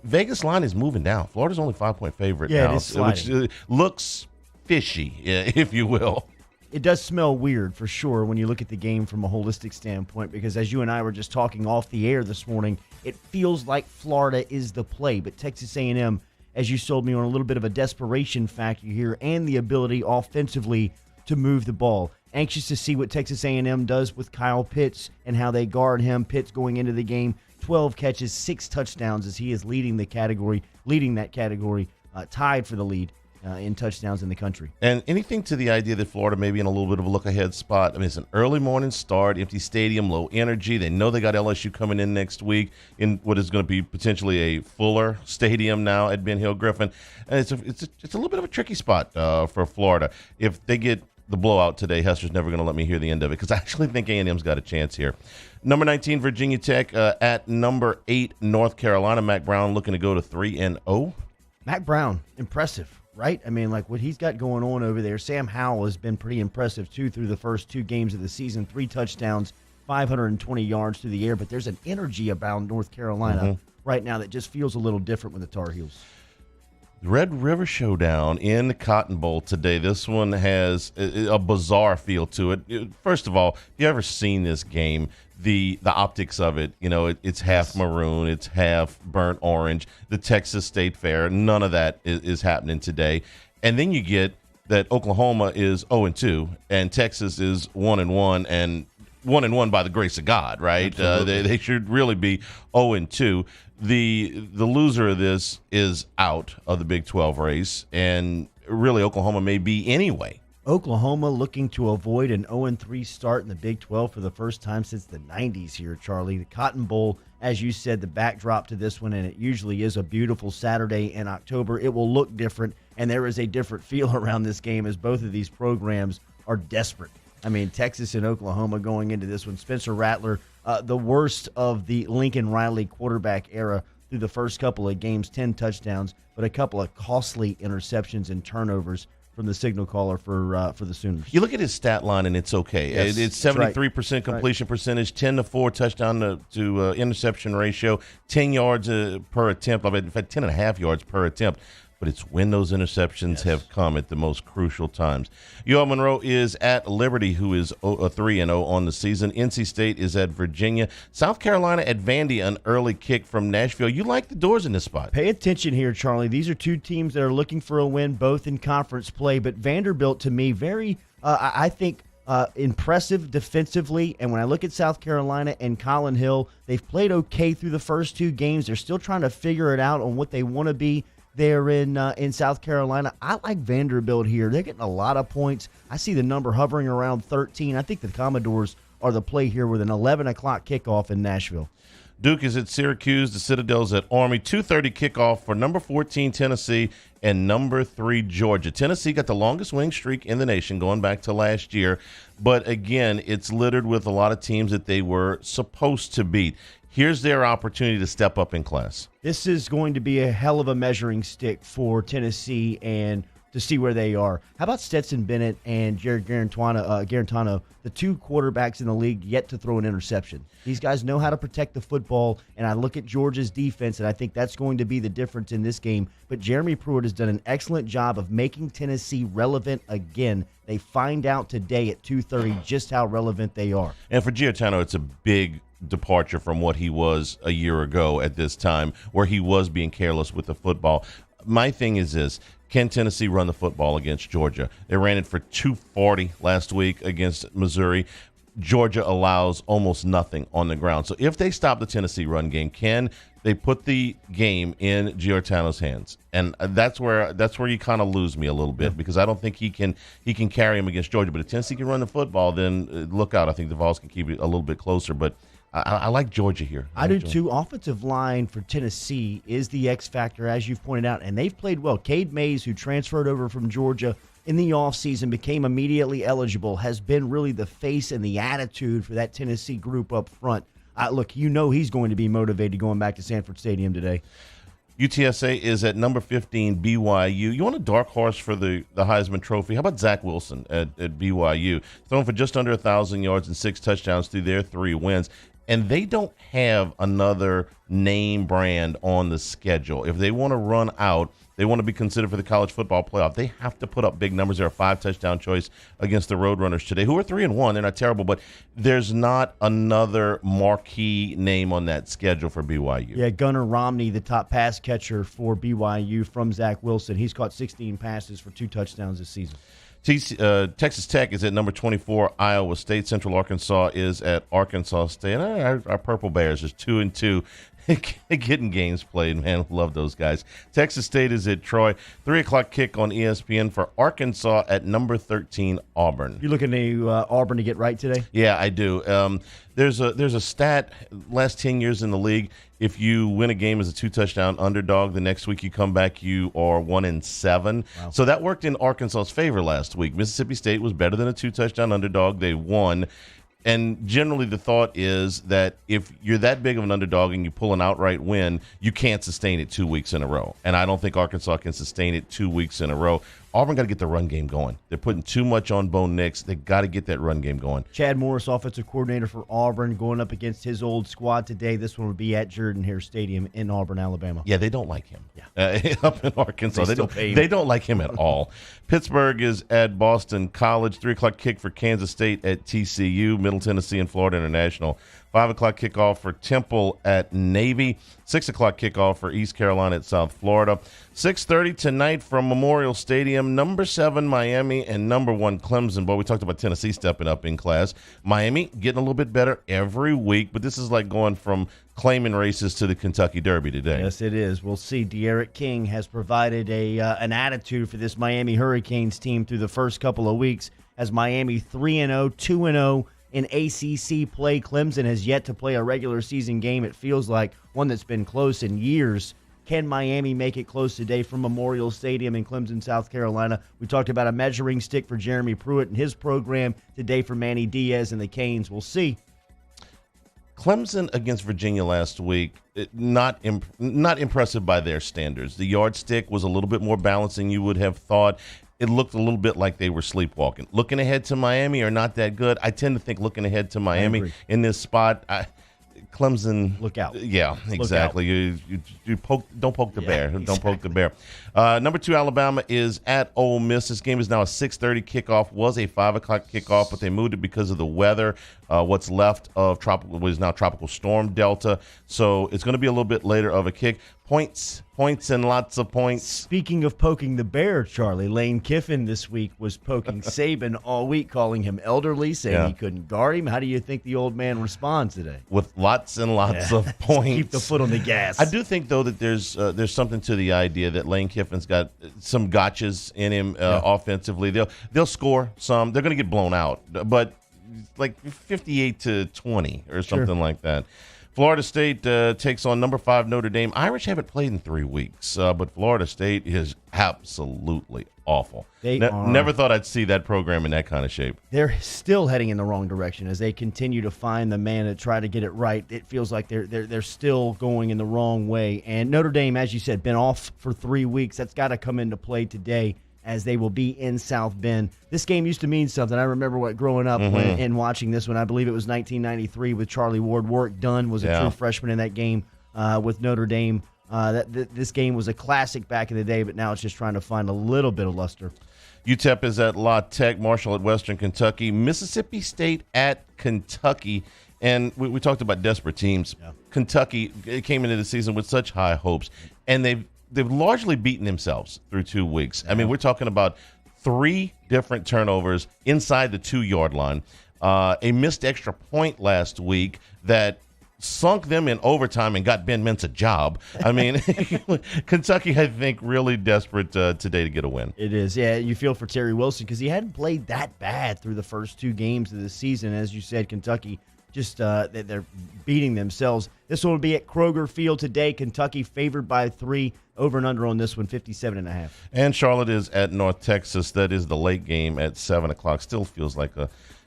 Vegas line is moving down. Florida's only 5-point favorite now, it is sliding. which looks fishy, if you will. It does smell weird for sure when you look at the game from a holistic standpoint, because as you and I were just talking off the air this morning, it feels like Florida is the play. But Texas A&M, as you sold me on, a little bit of a desperation factor here and the ability offensively to move the ball. Anxious to see what Texas A&M does with Kyle Pitts and how they guard him. Pitts going into the game, 12 catches, 6 touchdowns as he is leading that category, tied for the lead in touchdowns in the country. And anything to the idea that Florida may be in a little bit of a look-ahead spot. I mean, it's an early morning start, empty stadium, low energy. They know they got LSU coming in next week in what is going to be potentially a fuller stadium now at Ben Hill Griffin. And it's a little bit of a tricky spot for Florida. If they get the blowout today, Hester's never going to let me hear the end of it, because I actually think A&M's got a chance here. Number 19, Virginia Tech at number 8, North Carolina. Mac Brown looking to go to 3-0. Mac Brown, impressive. Right? I mean, like what he's got going on over there. Sam Howell has been pretty impressive, too, through the first 2 games of the season. 3 touchdowns, 520 yards through the air. But there's an energy about North Carolina right now that just feels a little different with the Tar Heels. Red River Showdown in the Cotton Bowl today. This one has a bizarre feel to it. First of all, if you ever seen this game, the optics of it, you know, it's half maroon, it's half burnt orange. The Texas State Fair, none of that is happening today. And then you get that Oklahoma is 0-2 and Texas is 1-1 and 1-1 by the grace of God, right? They should really be 0-2. The loser of this is out of the Big 12 race, and really Oklahoma may be anyway. Oklahoma looking to avoid an 0-3 start in the Big 12 for the first time since the 90s here, Charlie. The Cotton Bowl, as you said, the backdrop to this one, and it usually is a beautiful Saturday in October. It will look different, and there is a different feel around this game as both of these programs are desperate. I mean, Texas and Oklahoma going into this one. Spencer Rattler, the worst of the Lincoln Riley quarterback era through the first couple of games, 10 touchdowns, but a couple of costly interceptions and turnovers from the signal caller for the Sooners. You look at his stat line, and it's okay. Yes, it's 73% completion percentage, 10-4 touchdown to interception ratio, 10 yards per attempt. I mean, in fact, 10.5 yards per attempt. But it's when those interceptions have come at the most crucial times. UL Monroe is at Liberty, who is 3-0 on the season. NC State is at Virginia. South Carolina at Vandy, an early kick from Nashville. You like the doors in this spot. Pay attention here, Charlie. These are 2 teams that are looking for a win, both in conference play. But Vanderbilt, to me, very, I think, impressive defensively. And when I look at South Carolina and Colin Hill, they've played okay through the first 2 games. They're still trying to figure it out on what they want to be. there in South Carolina. I like Vanderbilt here. They're getting a lot of points. I see the number hovering around 13. I think the Commodores are the play here with an 11 o'clock kickoff in Nashville. Duke is at Syracuse. The Citadel's at Army. 2:30 kickoff for number 14 Tennessee and number 3 Georgia. Tennessee got the longest winning streak in the nation going back to last year. But, again, it's littered with a lot of teams that they were supposed to beat. Here's their opportunity to step up in class. This is going to be a hell of a measuring stick for Tennessee and to see where they are. How about Stetson Bennett and Jared Garantano, the two quarterbacks in the league yet to throw an interception? These guys know how to protect the football, and I look at Georgia's defense, and I think that's going to be the difference in this game. But Jeremy Pruitt has done an excellent job of making Tennessee relevant again. They find out today at 2:30 just how relevant they are. And for Garantano, it's a big departure from what he was a year ago at this time, where he was being careless with the football. My thing is this. Can Tennessee run the football against Georgia? They ran it for 240 last week against Missouri. Georgia allows almost nothing on the ground. So if they stop the Tennessee run game, can they put the game in Giordano's hands? And that's where you kind of lose me a little bit, because I don't think he can carry him against Georgia. But if Tennessee can run the football, then look out. I think the Vols can keep it a little bit closer. But I like Georgia here. I do too. Offensive line for Tennessee is the X factor, as you've pointed out, and they've played well. Cade Mays, who transferred over from Georgia in the offseason, became immediately eligible, has been really the face and the attitude for that Tennessee group up front. Look, he's going to be motivated going back to Sanford Stadium today. UTSA is at number 15, BYU. You want a dark horse for the Heisman Trophy? How about Zach Wilson at BYU? Thrown for just under 1,000 yards and 6 touchdowns through their 3 wins. And they don't have another name brand on the schedule. If they want to run out, they want to be considered for the college football playoff, they have to put up big numbers. They're a 5-touchdown choice against the Roadrunners today, who are 3-1. They're not terrible, but there's not another marquee name on that schedule for BYU. Yeah, Gunnar Romney, the top pass catcher for BYU from Zach Wilson. He's caught 16 passes for 2 touchdowns this season. Texas Tech is at number 24, Iowa State. Central Arkansas is at Arkansas State. Our Purple Bears is 2-2. Getting games played, man. Love those guys. Texas State is at Troy. 3 o'clock kick on ESPN for Arkansas at number 13, Auburn. You looking to Auburn to get right today? Yeah, I do. There's a stat, last 10 years in the league, if you win a game as a 2-touchdown underdog, the next week you come back, you are 1-7. Wow. So that worked in Arkansas's favor last week. Mississippi State was better than a 2-touchdown underdog. They won. And generally the thought is that if you're that big of an underdog and you pull an outright win, you can't sustain it 2 weeks in a row. And I don't think Arkansas can sustain it 2 weeks in a row. Auburn got to get the run game going. They're putting too much on Bo Nix. They got to get that run game going. Chad Morris, offensive coordinator for Auburn, going up against his old squad today. This one would be at Jordan-Hare Stadium in Auburn, Alabama. Yeah, they don't like him. Yeah. Up in Arkansas, they don't like him at all. Pittsburgh is at Boston College. 3 o'clock kick for Kansas State at TCU. Middle Tennessee and Florida International. 5 o'clock kickoff for Temple at Navy. 6 o'clock kickoff for East Carolina at South Florida. 6:30 tonight from Memorial Stadium. Number 7 Miami and number 1 Clemson. Boy, we talked about Tennessee stepping up in class. Miami getting a little bit better every week, but this is like going from claiming races to the Kentucky Derby today. Yes, it is. We'll see. De'Aaron King has provided an attitude for this Miami Hurricanes team through the first couple of weeks as Miami 3-0, 2-0 in ACC play. Clemson has yet to play a regular season game. It feels like one that's been close in years. Can Miami make it close today from Memorial Stadium in Clemson, South Carolina? We talked about a measuring stick for Jeremy Pruitt and his program today for Manny Diaz and the Canes. We'll see. Clemson against Virginia last week, not impressive by their standards. The yardstick was a little bit more balanced than you would have thought. It looked a little bit like they were sleepwalking. Looking ahead to Miami are not that good. I tend to think looking ahead to Miami in this spot, Clemson. Look out. Yeah, exactly. Don't poke the bear. Exactly. Don't poke the bear. Number 2 Alabama is at Ole Miss. This game is now a 6:30 kickoff. Was a 5 o'clock kickoff, but they moved it because of the weather. what's left of what is now Tropical Storm Delta. So it's going to be a little bit later of a kick. Points, and lots of points. Speaking of poking the bear, Charlie, Lane Kiffin this week was poking Saban all week, calling him elderly, saying he couldn't guard him. How do you think the old man responds today? With lots and lots of points. Keep the foot on the gas. I do think, though, that there's something to the idea that Lane Kiffin's got some gotchas in him offensively. They'll score some. They're going to get blown out, but like 58-20 or something like that. Florida State takes on number 5 Notre Dame. Irish haven't played in 3 weeks, but Florida State is absolutely awful. Never thought I'd see that program in that kind of shape. They're still heading in the wrong direction as they continue to find the man to try to get it right. It feels like they're still going in the wrong way. And Notre Dame, as you said, been off for 3 weeks. That's got to come into play today, as they will be in South Bend. This game used to mean something. I remember growing up and watching this one. I believe it was 1993 with Charlie Ward. Warwick Dunn was a true freshman in that game with Notre Dame. This game was a classic back in the day, but now it's just trying to find a little bit of luster. UTEP is at La Tech, Marshall at Western Kentucky, Mississippi State at Kentucky. And we talked about desperate teams. Yeah. Kentucky came into the season with such high hopes, and they've largely beaten themselves through 2 weeks. I mean, we're talking about 3 different turnovers inside the 2-yard line, a missed extra point last week that sunk them in overtime and got Ben Mintz a job. I mean, Kentucky, I think, really desperate today to get a win. It is. Yeah, you feel for Terry Wilson because he hadn't played that bad through the first 2 games of the season. As you said, Kentucky just they're beating themselves. This one will be at Kroger Field today. Kentucky favored by 3. Over and under on this one, 57.5. And Charlotte is at North Texas. That is the late game at 7 o'clock. Still feels like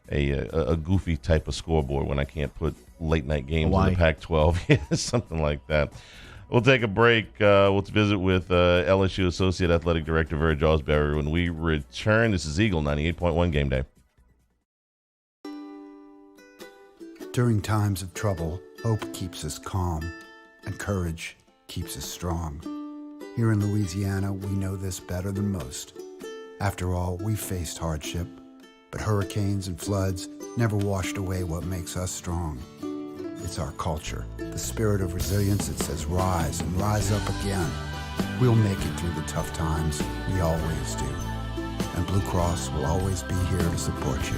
a goofy type of scoreboard when I can't put late night games in the Pac-12. Something like that. We'll take a break. We'll visit with LSU Associate Athletic Director Verge Ausberry when we return. This is Eagle 98.1 Game Day. During times of trouble, hope keeps us calm, and courage keeps us strong. Here in Louisiana, we know this better than most. After all, we've faced hardship, but hurricanes and floods never washed away what makes us strong. It's our culture, the spirit of resilience that says rise and rise up again. We'll make it through the tough times, we always do. And Blue Cross will always be here to support you.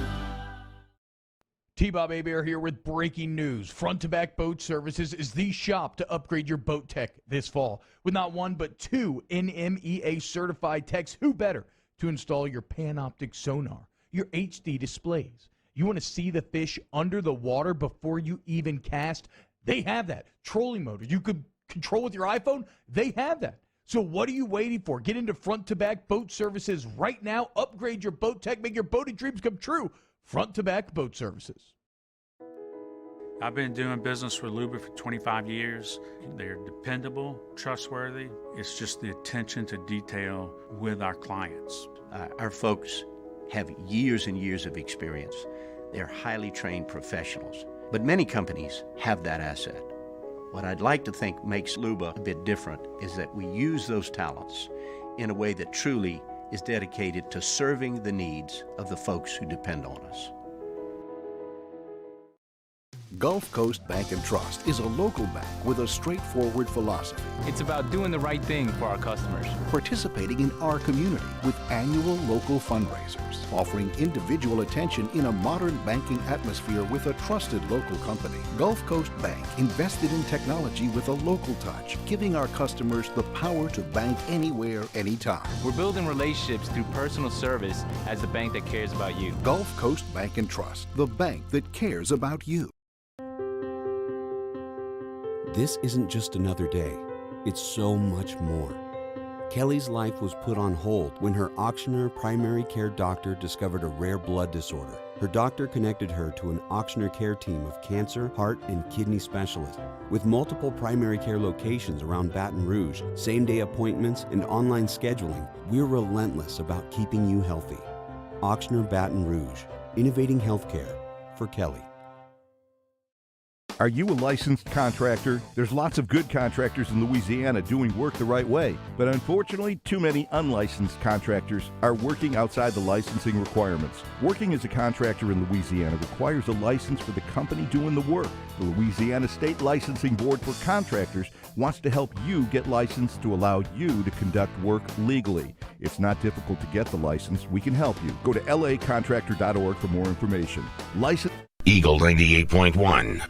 T-Bob Hebert here with breaking news. Front to Back Boat Services is the shop to upgrade your boat tech this fall. With not 1 but 2 NMEA certified techs, who better to install your Panoptic sonar, your HD displays. You want to see the fish under the water before you even cast? They have that. Trolling motor you could control with your iPhone? They have that. So what are you waiting for? Get into Front to Back Boat Services right now. Upgrade your boat tech. Make your boating dreams come true. Front to Back Boat Services. I've been doing business with Luba for 25 years. They're dependable, trustworthy. It's just the attention to detail with our clients. Our folks have years and years of experience. They're highly trained professionals. But many companies have that asset. What I'd like to think makes Luba a bit different is that we use those talents in a way that truly is dedicated to serving the needs of the folks who depend on us. Gulf Coast Bank and Trust is a local bank with a straightforward philosophy. It's about doing the right thing for our customers. Participating in our community with annual local fundraisers. Offering individual attention in a modern banking atmosphere with a trusted local company. Gulf Coast Bank invested in technology with a local touch, giving our customers the power to bank anywhere, anytime. We're building relationships through personal service as the bank that cares about you. Gulf Coast Bank and Trust, the bank that cares about you. This isn't just another day. It's so much more. Kelly's life was put on hold when her auctioneer primary care doctor discovered a rare blood disorder. Her doctor connected her to an auctioneer care team of cancer, heart, and kidney specialists. With multiple primary care locations around Baton Rouge, same-day appointments, and online scheduling, we're relentless about keeping you healthy. Auctioneer Baton Rouge, innovating healthcare for Kelly. Are you a licensed contractor? There's lots of good contractors in Louisiana doing work the right way, but unfortunately, too many unlicensed contractors are working outside the licensing requirements. Working as a contractor in Louisiana requires a license for the company doing the work. The Louisiana State Licensing Board for Contractors wants to help you get licensed to allow you to conduct work legally. It's not difficult to get the license. We can help you. Go to lacontractor.org for more information. License Eagle 98.1.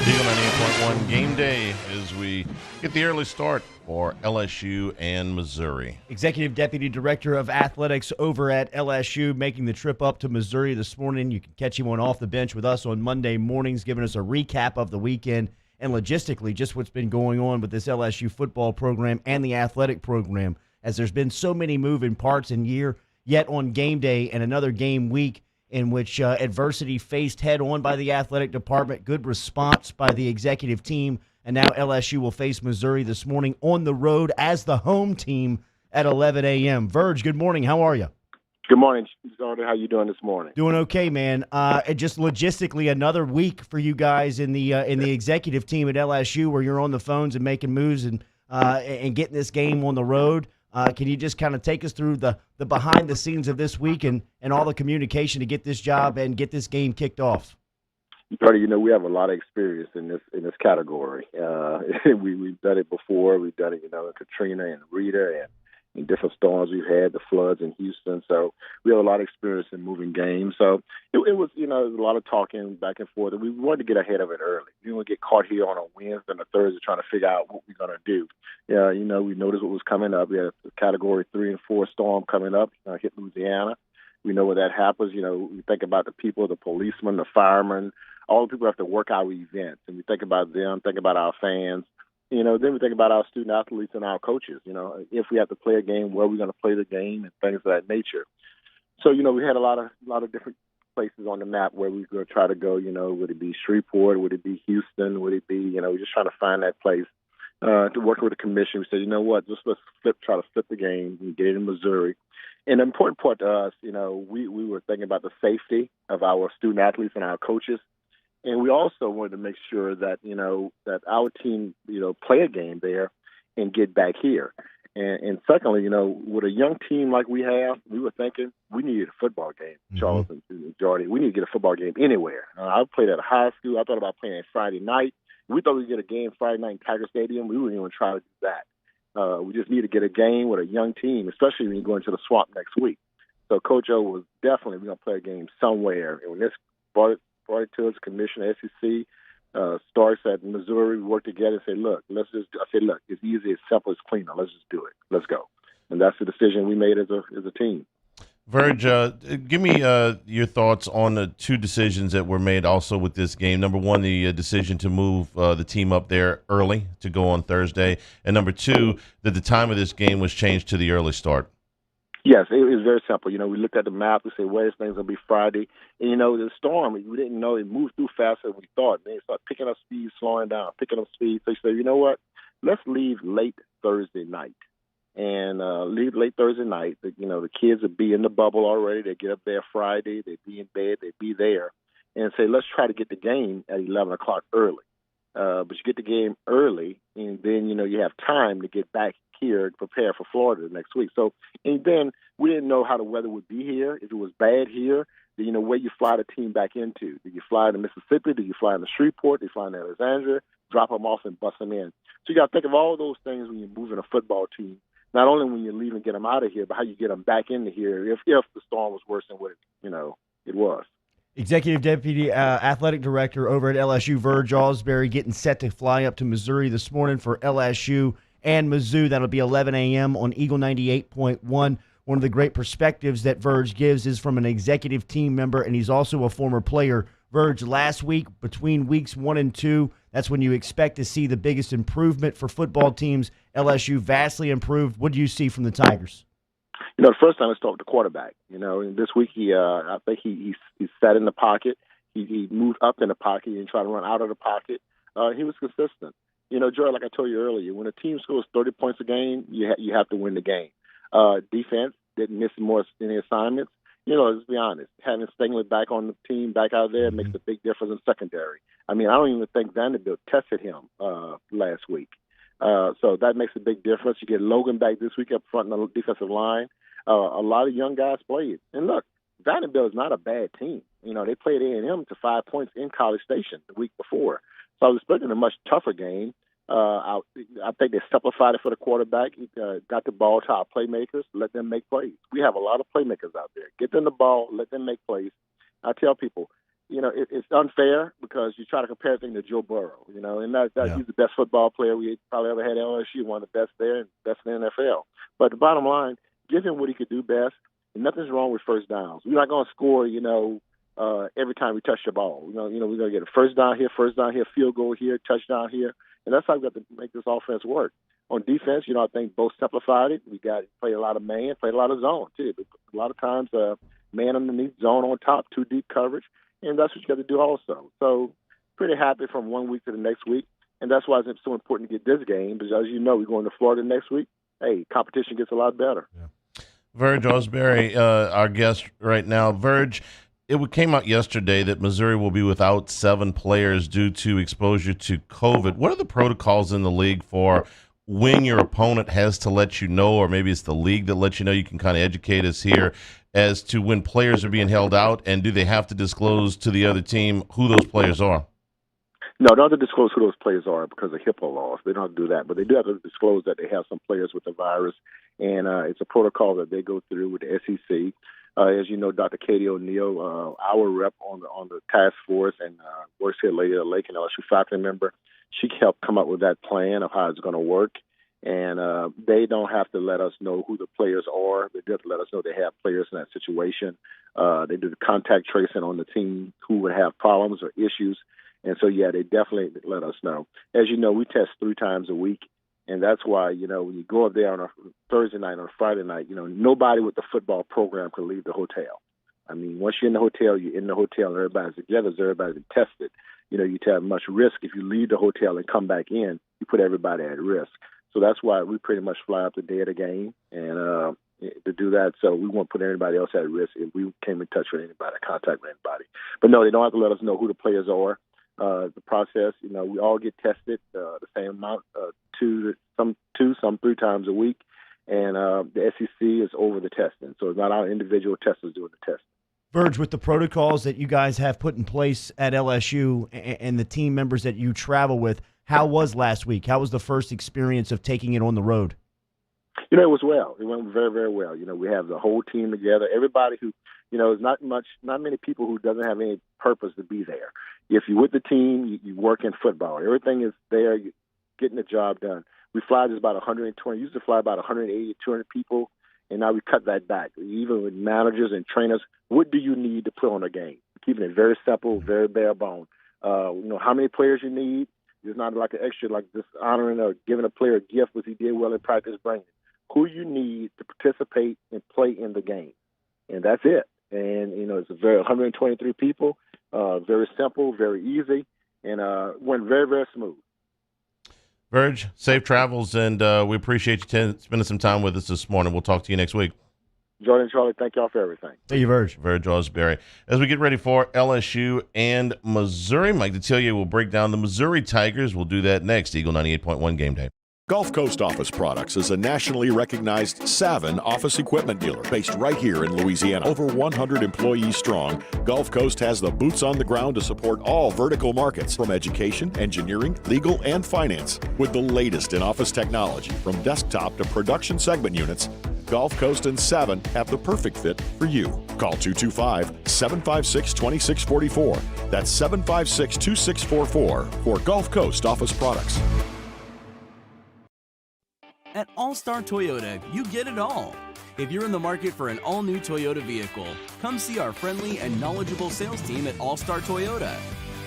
Eagle 98.1 Game Day as we get the early start for LSU and Missouri. Executive Deputy Director of Athletics over at LSU making the trip up to Missouri this morning. You can catch him on Off the Bench with us on Monday mornings, giving us a recap of the weekend and logistically just what's been going on with this LSU football program and the athletic program, as there's been so many moving parts in year, yet on game day and another game week in which adversity faced head-on by the athletic department, good response by the executive team, and now LSU will face Missouri this morning on the road as the home team at 11 a.m. Verge, good morning. How are you? Good morning, Jordan. How you doing this morning? Doing okay, man. Just logistically, another week for you guys in the executive team at LSU, where you're on the phones and making moves and getting this game on the road. Can you just kind of take us through the behind the scenes of this week and all the communication to get this job and get this game kicked off? Jordan, we have a lot of experience in this category. We've done it before. We've done it, in Katrina and Rita and in different storms we've had, the floods in Houston. So we have a lot of experience in moving games. So it was, a lot of talking back and forth. And we wanted to get ahead of it early. We didn't want to get caught here on a Wednesday and a Thursday trying to figure out what we're going to do. Yeah, we noticed what was coming up. We had a Category 3 and 4 storm coming up, hit Louisiana. We know when that happens. We think about the people, the policemen, the firemen, all the people who have to work our events. And we think about them, think about our fans. Then we think about our student athletes and our coaches. If we have to play a game, where we're going to play the game and things of that nature. So, we had a lot of different places on the map where we were going to try to go. Would it be Shreveport? Would it be Houston? Would it be, just trying to find that place to work with the commission. We said, you know what, just let's try to flip the game and get it in Missouri. And the important part to us, we were thinking about the safety of our student athletes and our coaches. And we also wanted to make sure that, that our team, play a game there and get back here. And secondly, with a young team like we have, we were thinking we needed a football game, Charles and Jordy. We need to get a football game anywhere. I played at a high school. I thought about playing it Friday night. We thought we'd get a game Friday night in Tiger Stadium. We wouldn't even try to do that. We just need to get a game with a young team, especially when you go into the swamp next week. So Coach O was definitely going to play a game somewhere. And when this brought it to us, Commissioner, SEC, starts at Missouri, we worked together and said, look, it's easy, it's simple, it's cleaner. Let's just do it. Let's go. And that's the decision we made as a team. Verge, give me your thoughts on the two decisions that were made also with this game. Number one, the decision to move the team up there early to go on Thursday. And number two, that the time of this game was changed to the early start. Yes, it was very simple. We looked at the map. We said, where's things going to be Friday? And, the storm, we didn't know it moved through faster than we thought. And it started picking up speed, slowing down, picking up speed. So you said, you know what? Let's leave late Thursday night. And leave late Thursday night. The kids would be in the bubble already. They get up there Friday. They'd be in bed. They'd be there. And say, let's try to get the game at 11 o'clock early. But you get the game early, and then, you have time to get back here and prepare for Florida next week. So, and then we didn't know how the weather would be here. If it was bad here, then, where you fly the team back into. Do you fly to Mississippi? Do you fly into Shreveport? Do you fly into Alexandria? Drop them off and bust them in. So you got to think of all those things when you're moving a football team. Not only when you leave and get them out of here, but how you get them back into here if the storm was worse than what it was. Executive Deputy Athletic Director over at LSU, Verge Ausberry, getting set to fly up to Missouri this morning for LSU and Mizzou. That'll be 11 a.m. on Eagle 98.1. One of the great perspectives that Verge gives is from an executive team member, and he's also a former player. Verge, last week, between weeks 1 and 2, that's when you expect to see the biggest improvement for football teams. LSU vastly improved. What do you see from the Tigers? The first time I started with the quarterback. And this week I think he sat in the pocket. He moved up in the pocket and tried to run out of the pocket. He was consistent. Joy, like I told you earlier, when a team scores 30 points a game, you have to win the game. Defense didn't miss more any assignments. let's be honest, having Stingley back on the team, back out there, makes a big difference in secondary. I mean, I don't even think Vanderbilt tested him last week. So that makes a big difference. You get Logan back this week up front on the defensive line. A lot of young guys played. And look, Vanderbilt is not a bad team. They played A&M to 5 points in College Station the week before. So I was expecting a much tougher game. I think they simplified it for the quarterback. He got the ball to our playmakers, let them make plays. We have a lot of playmakers out there. Get them the ball, let them make plays. I tell people, it's unfair because you try to compare everything to Joe Burrow, and he's the best football player we probably ever had at LSU, one of the best there and best in the NFL. But the bottom line, give him what he could do best. And nothing's wrong with first downs. We're not going to score, every time we touch the ball. We're going to get a first down here, field goal here, touchdown here. And that's how we got to make this offense work. On defense, I think both simplified it. We got to play a lot of man, play a lot of zone, too. But a lot of times, man underneath, zone on top, too deep coverage. And that's what you got to do also. So pretty happy from 1 week to the next week. And that's why it's so important to get this game. Because as you know, we're going to Florida next week. Hey, competition gets a lot better. Yeah. Verge Ausberry, our guest right now. Verge, it came out yesterday that Missouri will be without 7 players due to exposure to COVID. What are the protocols in the league for when your opponent has to let you know, or maybe it's the league that lets you know? You can kind of educate us here as to when players are being held out, and do they have to disclose to the other team who those players are? No, they don't have to disclose who those players are because of HIPAA laws. They don't have to do that. But they do have to disclose that they have some players with the virus, and it's a protocol that they go through with the SEC. As you know, Dr. Katie O'Neill, our rep on the task force and works here at Lake and LSU faculty member, she helped come up with that plan of how it's going to work. And they don't have to let us know who the players are. They do have to let us know they have players in that situation. They do the contact tracing on the team who would have problems or issues. And so, yeah, they definitely let us know. As you know, we test 3 times a week. And that's why, when you go up there on a Thursday night or a Friday night, nobody with the football program can leave the hotel. I mean, once you're in the hotel, you're in the hotel, and everybody's together, so everybody's been tested. You have much risk if you leave the hotel and come back in. You put everybody at risk. So that's why we pretty much fly up the day of the game and to do that. So we won't put anybody else at risk if we came in touch with anybody, contact with anybody. But no, they don't have to let us know who the players are. The process, we all get tested the same amount, some 3 times a week, and the SEC is over the testing. So it's not our individual testers doing the testing. Verge, with the protocols that you guys have put in place at LSU and the team members that you travel with, how was last week? How was the first experience of taking it on the road? It was well. It went very, very well. We have the whole team together. Everybody who, there's not many people who doesn't have any purpose to be there. If you're with the team, you work in football. Everything is there, you're getting the job done. We fly just about 120. Used to fly about 180, 200 people, and now we cut that back. Even with managers and trainers, what do you need to put on a game? Keeping it very simple, very bare bone. How many players you need. It's not like an extra, like just honoring or giving a player a gift, which he did well in practice, bringing who you need to participate and play in the game. And that's it. And, it's a 123 people, very simple, very easy, and went very, very smooth. Verge, safe travels, and we appreciate you spending some time with us this morning. We'll talk to you next week. Jordan and Charlie, thank y'all for everything. Thank you, Verge. Verge Ausberry. As we get ready for LSU and Missouri, Mike Detillier will break down the Missouri Tigers. We'll do that next. Eagle 98.1 Game Day. Gulf Coast Office Products is a nationally recognized Savin office equipment dealer based right here in Louisiana. Over 100 employees strong, Gulf Coast has the boots on the ground to support all vertical markets, from education, engineering, legal, and finance. With the latest in office technology, from desktop to production segment units, Gulf Coast and Savin have the perfect fit for you. Call 225-756-2644. That's 756-2644 for Gulf Coast Office Products. At All-Star Toyota, you get it all. If you're in the market for an all-new Toyota vehicle, come see our friendly and knowledgeable sales team at All-Star Toyota.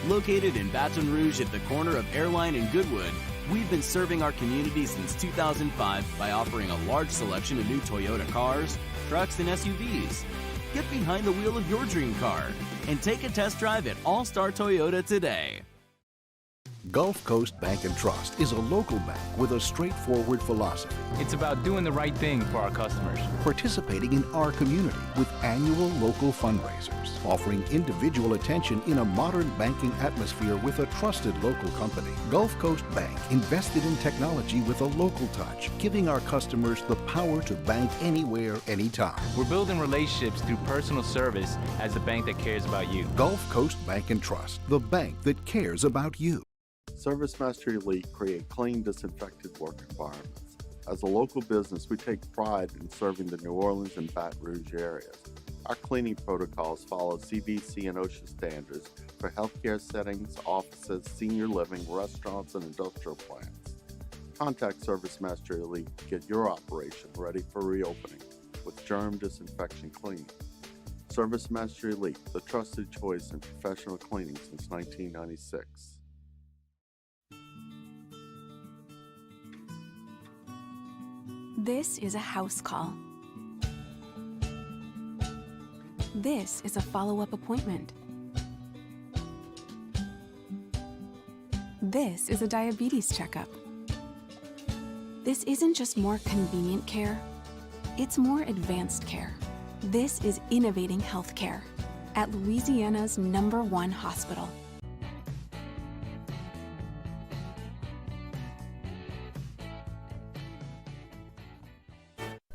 Located in Baton Rouge at the corner of Airline and Goodwood, we've been serving our community since 2005 by offering a large selection of new Toyota cars, trucks, and SUVs. Get behind the wheel of your dream car and take a test drive at All-Star Toyota today. Gulf Coast Bank and Trust is a local bank with a straightforward philosophy. It's about doing the right thing for our customers. Participating in our community with annual local fundraisers. Offering individual attention in a modern banking atmosphere with a trusted local company. Gulf Coast Bank invested in technology with a local touch, giving our customers the power to bank anywhere, anytime. We're building relationships through personal service as the bank that cares about you. Gulf Coast Bank and Trust, the bank that cares about you. ServiceMaster Elite create clean, disinfected work environments. As a local business, we take pride in serving the New Orleans and Baton Rouge areas. Our cleaning protocols follow CDC and OSHA standards for healthcare settings, offices, senior living, restaurants, and industrial plants. Contact ServiceMaster Elite to get your operation ready for reopening with germ disinfection cleaning. ServiceMaster Elite, the trusted choice in professional cleaning since 1996. This is a house call. This is a follow-up appointment. This is a diabetes checkup. This isn't just more convenient care, it's more advanced care. This is innovating healthcare at Louisiana's #1 hospital.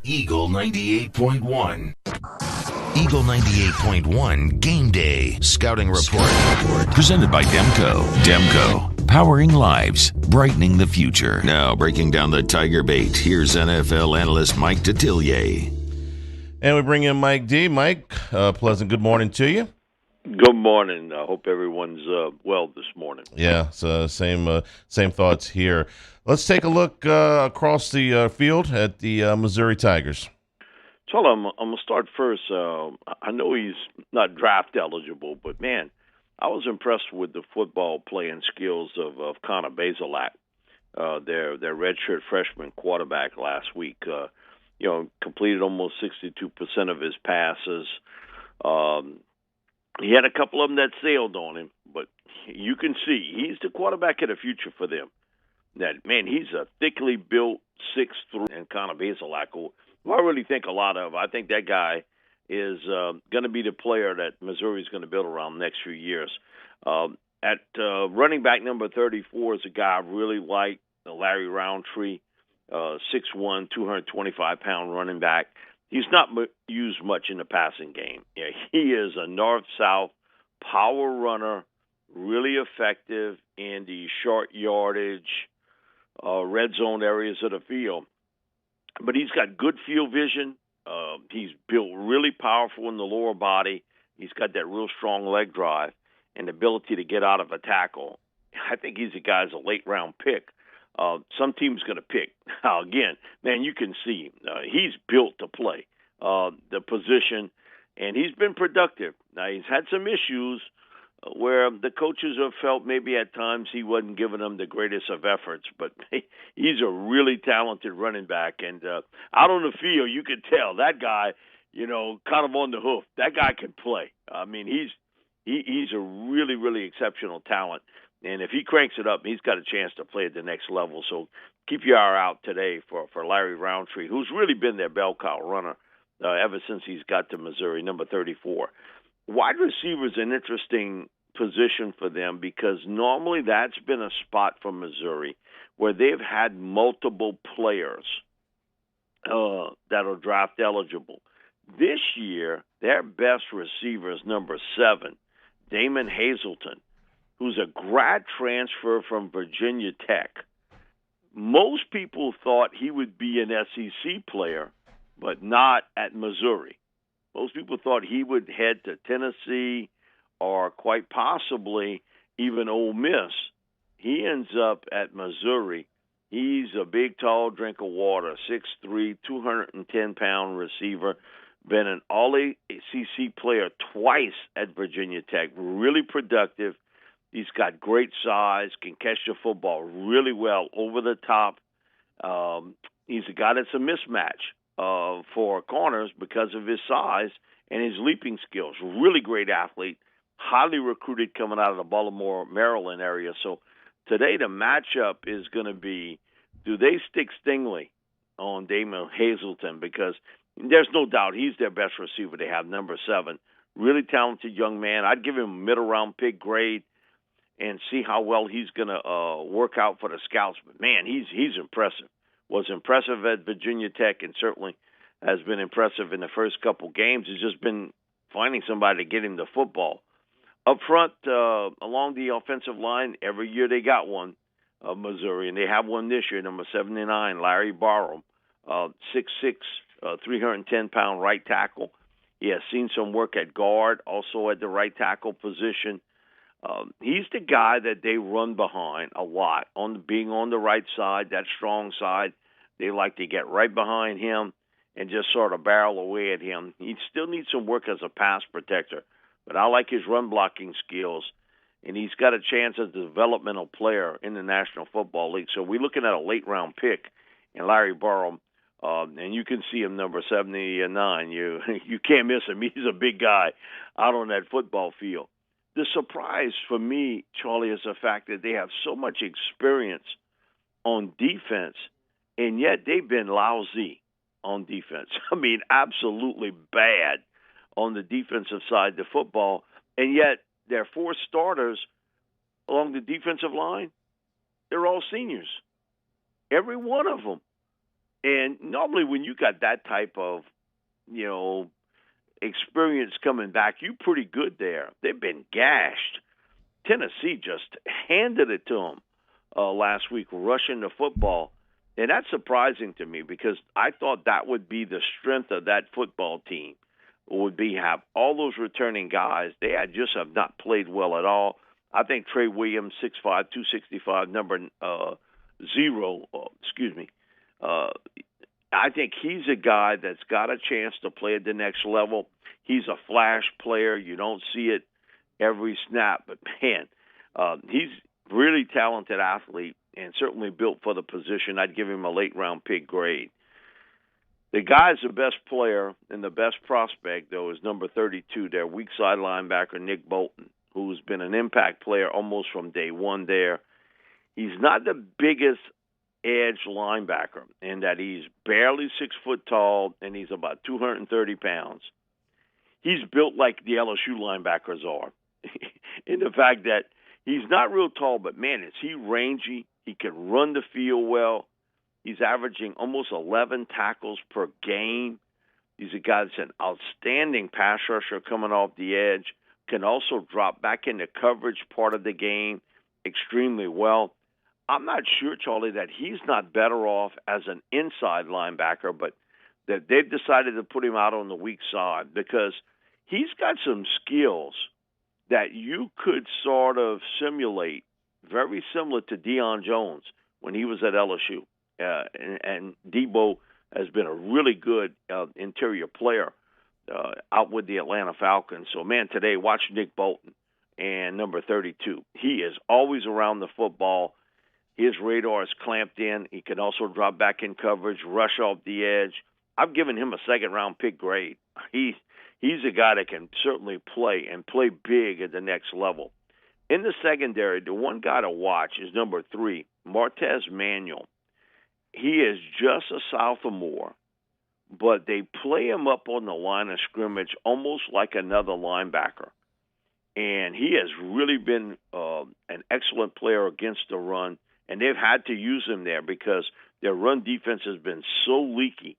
Eagle 98.1. Eagle 98.1 Game Day Scouting Report. Presented by Demco. Demco, powering lives, brightening the future. Now, breaking down the Tiger bait, here's NFL analyst Mike Detillier. And we bring in Mike D. Mike, pleasant good morning to you. Good morning. I hope everyone's well this morning. Yeah, so same thoughts here. Let's take a look across the field at the Missouri Tigers. So I'm going to start first. I know he's not draft eligible, but, man, I was impressed with the football playing skills of Connor Bazelak, their redshirt freshman quarterback last week. Completed almost 62% of his passes. He had a couple of them that sailed on him, but you can see he's the quarterback of the future for them. That man, he's a thickly built 6'3", and Connor Bazelak, who I really think a lot of. I think that guy is going to be the player that Missouri is going to build around the next few years. At running back number 34 is a guy I really like, Larry Roundtree, 6'1", 225-pound running back. He's not used much in the passing game. Yeah, he is a north-south power runner, really effective in the short yardage, red zone areas of the field. But he's got good field vision. He's built really powerful in the lower body. He's got that real strong leg drive and ability to get out of a tackle. I think he's a guy who's a late-round pick. Some team's going to pick. Again, man, you can see he's built to play the position, and he's been productive. Now, he's had some issues where the coaches have felt maybe at times he wasn't giving them the greatest of efforts, but he's a really talented running back. And out on the field, you can tell that guy, kind of on the hoof. That guy can play. I mean, he's a really, really exceptional talent. And if he cranks it up, he's got a chance to play at the next level. So keep your eye out today for Larry Roundtree, who's really been their bell cow runner ever since he's got to Missouri, number 34. Wide receiver is an interesting position for them because normally that's been a spot for Missouri where they've had multiple players that are draft eligible. This year, their best receiver is number 7, Damon Hazelton, who's a grad transfer from Virginia Tech. Most people thought he would be an SEC player, but not at Missouri. Most people thought he would head to Tennessee or quite possibly even Ole Miss. He ends up at Missouri. He's a big, tall drink of water, 6'3", 210-pound receiver. Been an all-ACC player twice at Virginia Tech. Really productive. He's got great size, can catch the football really well over the top. He's a guy that's a mismatch for corners because of his size and his leaping skills. Really great athlete, highly recruited coming out of the Baltimore, Maryland area. So Today the matchup is going to be, do they stick Stingley on Damon Hazleton? Because there's no doubt he's their best receiver they have, number 7. Really talented young man. I'd give him a middle-round pick grade and see how well he's going to work out for the scouts. But, man, he's impressive. Was impressive at Virginia Tech and certainly has been impressive in the first couple games. He's just been finding somebody to get him the football. Up front, along the offensive line, every year they got one, Missouri, and they have one this year, number 79, Larry Barham, 6'6", 310-pound right tackle. He has seen some work at guard, also at the right tackle position. He's the guy that they run behind a lot, being on the right side, that strong side. They like to get right behind him and just sort of barrel away at him. He still needs some work as a pass protector, but I like his run-blocking skills, and he's got a chance as a developmental player in the National Football League. So we're looking at a late-round pick in Larry Barham, and you can see him, number 79. You can't miss him. He's a big guy out on that football field. The surprise for me, Charlie, is the fact that they have so much experience on defense, and yet they've been lousy on defense. I mean, absolutely bad on the defensive side of the football, and yet their 4 starters along the defensive line, they're all seniors, every one of them. And normally when you got that type of, experience coming back, you're pretty good there. They've been gashed. Tennessee just handed it to them last week, rushing the football. And that's surprising to me because I thought that would be the strength of that football team, would be have all those returning guys. They just have not played well at all. I think Trey Williams, 6'5", 265, number 0, I think he's a guy that's got a chance to play at the next level. He's a flash player. You don't see it every snap, but, man, he's really talented athlete and certainly built for the position. I'd give him a late-round pick grade. The guy's the best player and the best prospect, though, is number 32, their weak side linebacker, Nick Bolton, who's been an impact player almost from day one there. He's not the biggest edge linebacker in that he's barely 6 foot tall and he's about 230 pounds. He's built like the LSU linebackers are in the fact that he's not real tall, but, man, is he rangy. He can run the field well. He's averaging almost 11 tackles per game. He's a guy that's an outstanding pass rusher coming off the edge, can also drop back into coverage part of the game extremely well. I'm not sure, Charlie, that he's not better off as an inside linebacker, but that they've decided to put him out on the weak side because he's got some skills that you could sort of simulate, very similar to Deion Jones when he was at LSU. And Debo has been a really good interior player out with the Atlanta Falcons. So, man, today, watch Nick Bolton and number 32. He is always around the football. His radar is clamped in. He can also drop back in coverage, rush off the edge. I've given him a second-round pick grade. He's a guy that can certainly play and play big at the next level. In the secondary, the one guy to watch is number 3, Martez Manuel. He is just a sophomore, but they play him up on the line of scrimmage almost like another linebacker. And he has really been an excellent player against the run, and they've had to use him there because their run defense has been so leaky.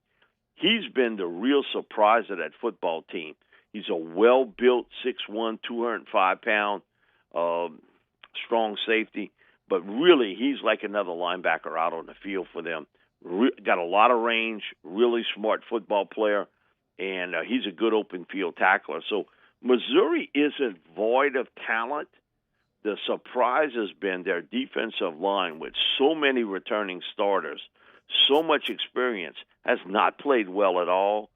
He's been the real surprise of that football team. He's a well-built 6'1", 205-pound strong safety. But really, he's like another linebacker out on the field for them. Got a lot of range, really smart football player, and he's a good open field tackler. So Missouri isn't void of talent. The surprise has been their defensive line with so many returning starters, so much experience, has not played well at all.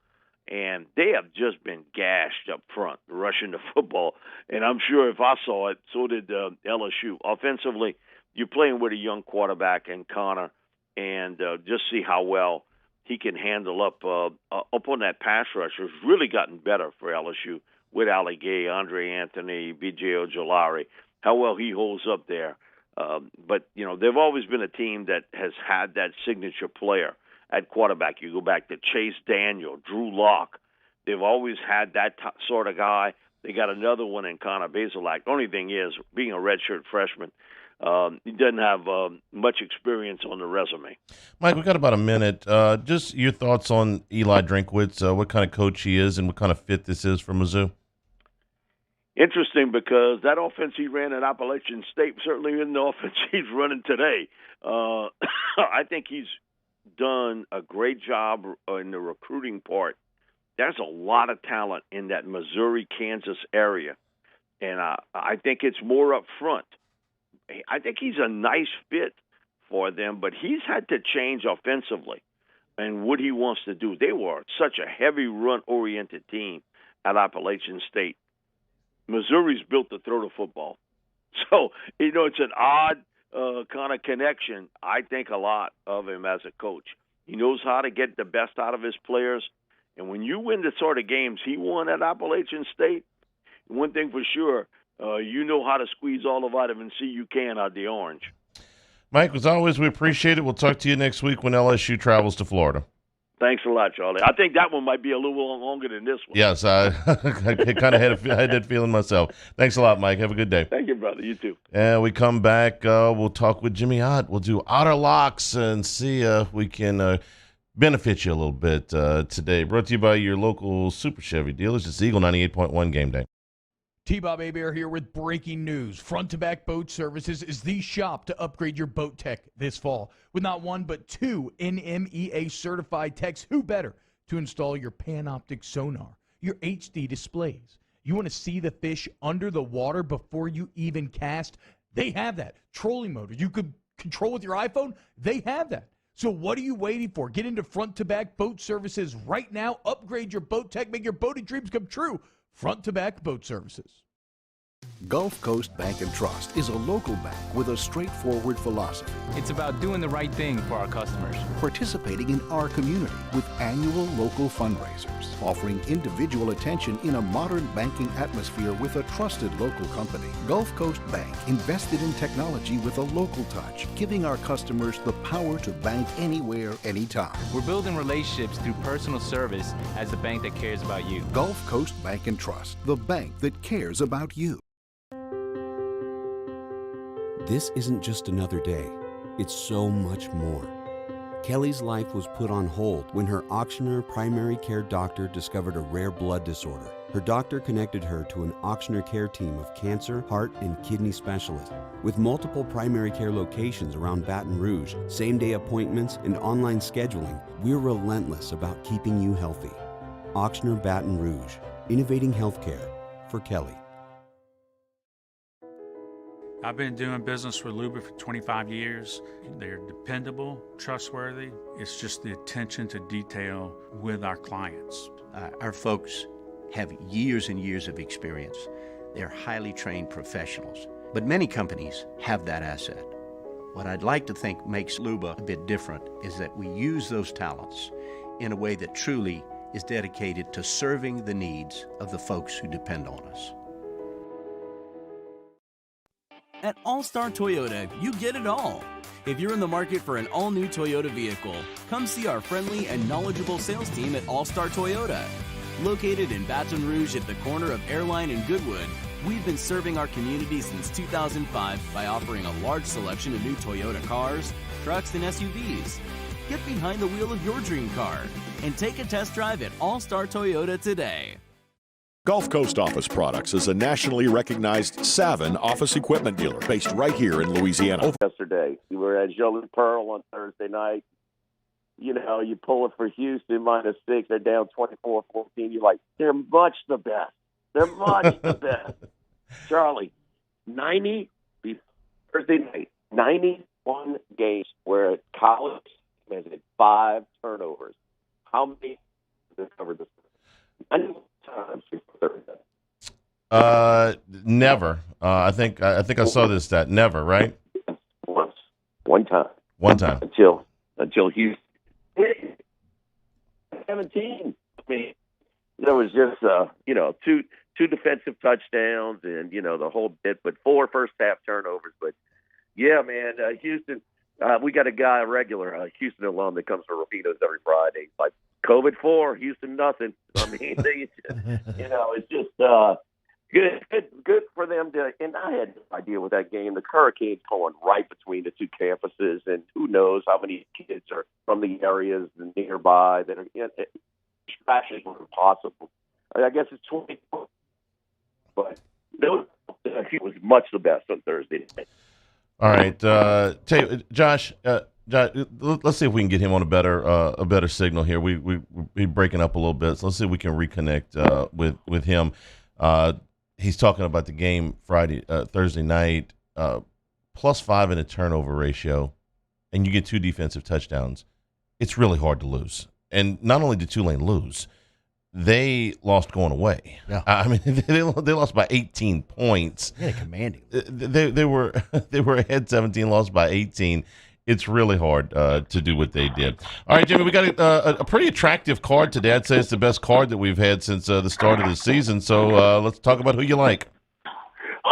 And they have just been gashed up front, rushing the football. And I'm sure if I saw it, so did LSU. Offensively, you're playing with a young quarterback in Connor, and just see how well he can handle up on that pass rush. It's really gotten better for LSU with Ali Gay, Andre Anthony, B.J. Ojolari, how well he holds up there But, they've always been a team that has had that signature player at quarterback. You go back to Chase Daniel, Drew Lock. They've always had that sort of guy. They got another one in Connor Bazelak. The only thing is, being a redshirt freshman, he doesn't have much experience on the resume. Mike, we got about a minute. Just your thoughts on Eli Drinkwitz, what kind of coach he is and what kind of fit this is for Mizzou. Interesting, because that offense he ran at Appalachian State certainly isn't the offense he's running today. I think he's done a great job in the recruiting part. There's a lot of talent in that Missouri-Kansas area, and I think it's more up front. I think he's a nice fit for them, but he's had to change offensively and what he wants to do. They were such a heavy run-oriented team at Appalachian State. Missouri's built to throw the football. So, it's an odd kind of connection, I think, a lot of him as a coach. He knows how to get the best out of his players. And when you win the sort of games he won at Appalachian State, one thing for sure, you know how to squeeze all the vitamin C you can out of the orange. Mike, as always, we appreciate it. We'll talk to you next week when LSU travels to Florida. Thanks a lot, Charlie. I think that one might be a little longer than this one. Yes, I kind of had that feeling myself. Thanks a lot, Mike. Have a good day. Thank you, brother. You too. And we come back, we'll talk with Jimmy Ott. We'll do outer locks and see if we can benefit you a little bit today. Brought to you by your local Super Chevy dealers. It's Eagle 98.1 Game Day. T-Bob Hebert here with breaking news. Front-to-Back Boat Services is the shop to upgrade your boat tech this fall. With not one but two NMEA-certified techs, who better to install your Panoptic sonar, your HD displays. You want to see the fish under the water before you even cast? They have that. Trolling motor you could control with your iPhone? They have that. So what are you waiting for? Get into Front-to-Back Boat Services right now. Upgrade your boat tech. Make your boating dreams come true. Front-to-Back Boat Services. Gulf Coast Bank and Trust is a local bank with a straightforward philosophy. It's about doing the right thing for our customers. Participating in our community with annual local fundraisers. Offering individual attention in a modern banking atmosphere with a trusted local company. Gulf Coast Bank invested in technology with a local touch, giving our customers the power to bank anywhere, anytime. We're building relationships through personal service as the bank that cares about you. Gulf Coast Bank and Trust, the bank that cares about you. This isn't just another day. It's so much more. Kelly's life was put on hold when her auctioneer primary care doctor discovered a rare blood disorder. Her doctor connected her to an auctioneer care team of cancer, heart, and kidney specialists. With multiple primary care locations around Baton Rouge, same-day appointments, and online scheduling, we're relentless about keeping you healthy. Auctioneer Baton Rouge, innovating healthcare for Kelly. I've been doing business with Luba for 25 years. They're dependable, trustworthy. It's just the attention to detail with our clients. Our folks have years and years of experience. They're highly trained professionals. But many companies have that asset. What I'd like to think makes Luba a bit different is that we use those talents in a way that truly is dedicated to serving the needs of the folks who depend on us. At All-Star Toyota, you get it all. If you're in the market for an all-new Toyota vehicle, come see our friendly and knowledgeable sales team at All-Star Toyota. Located in Baton Rouge at the corner of Airline and Goodwood, we've been serving our community since 2005 by offering a large selection of new Toyota cars, trucks, and SUVs. Get behind the wheel of your dream car and take a test drive at All-Star Toyota today. Gulf Coast Office Products is a nationally recognized Savin office equipment dealer based right here in Louisiana. Yesterday, we were at Jolie Pearl on Thursday night. You know, you pull it for Houston, -6. They're down 24-14. You're like, they're much the best. They're much the best. Charlie, Thursday night, 91 games where college has had 5 turnovers. How many have covered this? 91 times before Thursday. Never. I think I saw this stat. Never, right? Once. One time. One time. Until Houston. 17. I mean, there was just, two defensive touchdowns and, the whole bit, but 4 first-half turnovers. But, Yeah, man. Houston, we got a guy, a regular Houston alum that comes for Rapinos every Friday. He's like, COVID-4, Houston nothing. I mean, it's just good for them to. And I had no idea with that game. The Hurricanes going right between the two campuses, and who knows how many kids are from the areas nearby that are. Distractions were impossible. I guess it's 24, but he was much the best on Thursday night. All right, tell you, Josh, let's see if we can get him on a better signal here. We're breaking up a little bit, so let's see if we can reconnect with him. He's talking about the game Thursday night, +5 in a turnover ratio, and you get 2 defensive touchdowns. It's really hard to lose. And not only did Tulane lose, they lost going away. Yeah. I mean, they lost by 18 points. Yeah, commanding. They were ahead 17, lost by 18. It's really hard to do what they did. All right, Jimmy, we got a pretty attractive card today. I'd say it's the best card that we've had since the start of the season. So let's talk about who you like.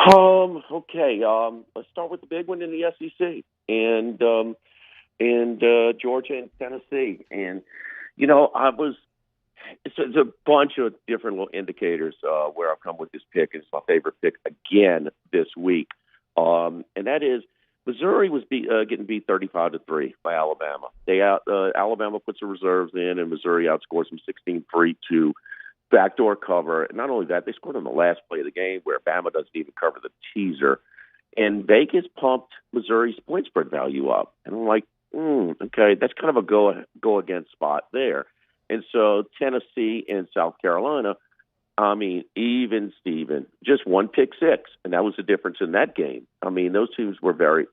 Okay. Let's start with the big one in the SEC and Georgia and Tennessee. And it's a bunch of different little indicators where I've come with this pick. It's my favorite pick again this week, and that is Missouri was getting beat 35-3 by Alabama. Alabama puts the reserves in, and Missouri outscores them 16-3 to backdoor cover. And not only that, they scored on the last play of the game where Bama doesn't even cover the teaser. And Vegas pumped Missouri's point spread value up, and I'm like, okay, that's kind of a go against spot there. And so Tennessee and South Carolina, I mean, even Steven, just 1 pick six, and that was the difference in that game. I mean, those teams were very,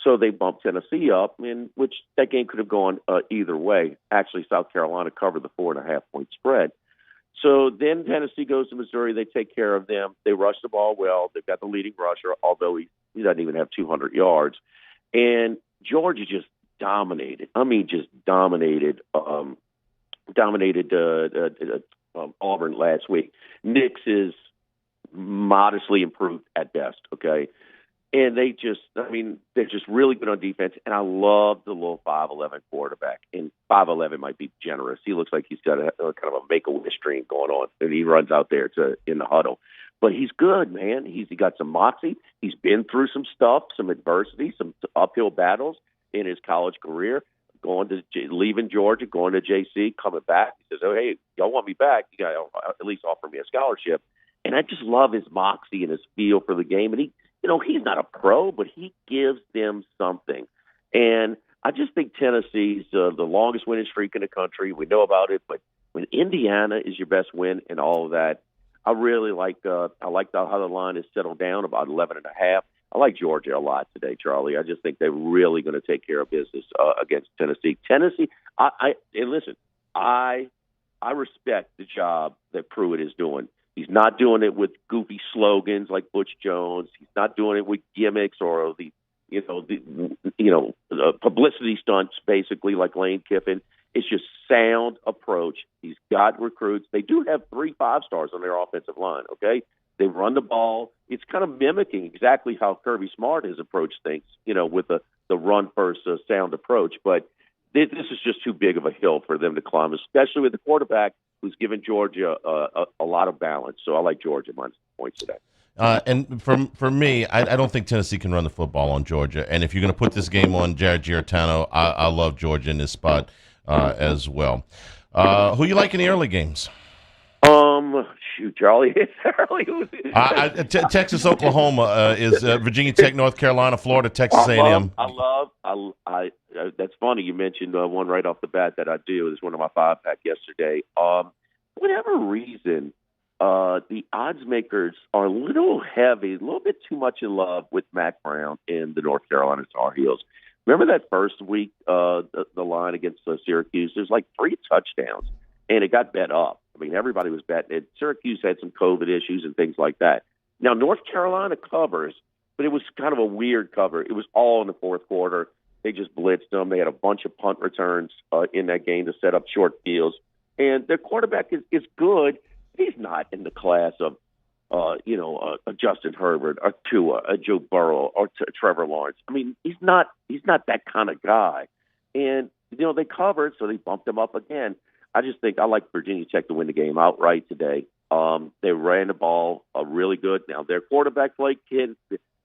so they bumped Tennessee up, in which that game could have gone either way. Actually, South Carolina covered the 4.5-point spread. So then Tennessee goes to Missouri. They take care of them. They rush the ball well. They've got the leading rusher, although he doesn't even have 200 yards. And Georgia just dominated. I mean, just dominated Auburn last week. Nix is modestly improved at best, okay? And they're just really good on defense. And I love the little 5'11" quarterback. And 5'11" might be generous. He looks like he's got a kind of a make-a-wish dream going on. And he runs out there in the huddle. But he's good, man. He got some moxie. He's been through some stuff, some adversity, some uphill battles in his college career. Leaving Georgia, going to JC, coming back. He says, "Oh, hey, y'all want me back? You got to at least offer me a scholarship." And I just love his moxie and his feel for the game. And he's not a pro, but he gives them something. And I just think Tennessee's the longest winning streak in the country. We know about it, but when Indiana is your best win and all of that, I really like. How the line is settled down about 11.5. I like Georgia a lot today, Charlie. I just think they're really going to take care of business against Tennessee. I respect the job that Pruitt is doing. He's not doing it with goofy slogans like Butch Jones. He's not doing it with gimmicks or the publicity stunts, basically, like Lane Kiffin. It's just sound approach. He's got recruits. They do have 3 5-stars on their offensive line, okay? They run the ball. It's kind of mimicking exactly how Kirby Smart has approached things, with the run-first sound approach. But this is just too big of a hill for them to climb, especially with the quarterback who's given Georgia a lot of balance. So I like Georgia minus points today. And for me, I don't think Tennessee can run the football on Georgia. And if you're going to put this game on Jared Giarratano, I love Georgia in this spot as well. Who you like in the early games? Shoot, Charlie, it's early. Texas, Oklahoma is Virginia Tech, North Carolina, Florida, Texas A&M. That's funny. You mentioned one right off the bat that I do. It was one of my 5-pack yesterday. Whatever reason, the odds makers are a little heavy, a little bit too much in love with Mac Brown and the North Carolina Tar Heels. Remember that first week, the line against Syracuse? There's like 3 touchdowns, and it got bet up. I mean, everybody was betting it. Syracuse had some COVID issues and things like that. Now, North Carolina covers, but it was kind of a weird cover. It was all in the fourth quarter. They just blitzed them. They had a bunch of punt returns in that game to set up short fields. And their quarterback is good. He's not in the class of a Justin Herbert, a Tua, a Joe Burrow, or Trevor Lawrence. I mean, he's not that kind of guy. And, they covered, so they bumped him up again. I just think I like Virginia Tech to win the game outright today. They ran the ball really good. Now, their quarterback play could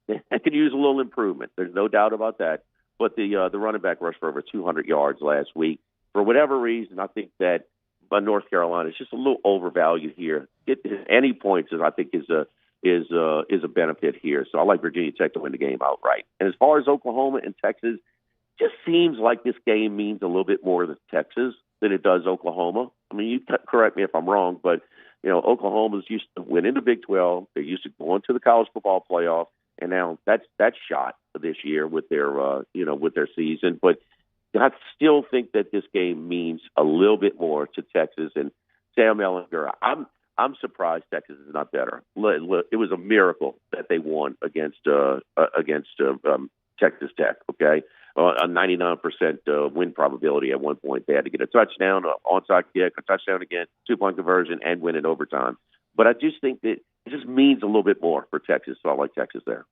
use a little improvement. There's no doubt about that. But the running back rushed for over 200 yards last week. For whatever reason, I think that North Carolina is just a little overvalued here. Any points, I think, is a benefit here. So I like Virginia Tech to win the game outright. And as far as Oklahoma and Texas, just seems like this game means a little bit more to Texas than it does Oklahoma. I mean, you correct me if I'm wrong, but Oklahoma's used to winning the Big 12. They're used to going to the college football playoff, and now that's shot this year with their with their season. But I still think that this game means a little bit more to Texas and Sam Ehlinger. I'm surprised Texas is not better. It was a miracle that they won against Texas Tech. Okay. A 99% win probability at one point. They had to get a touchdown, an onside kick, a touchdown again, 2-point conversion, and win in overtime. But I just think that it just means a little bit more for Texas, so I like Texas there.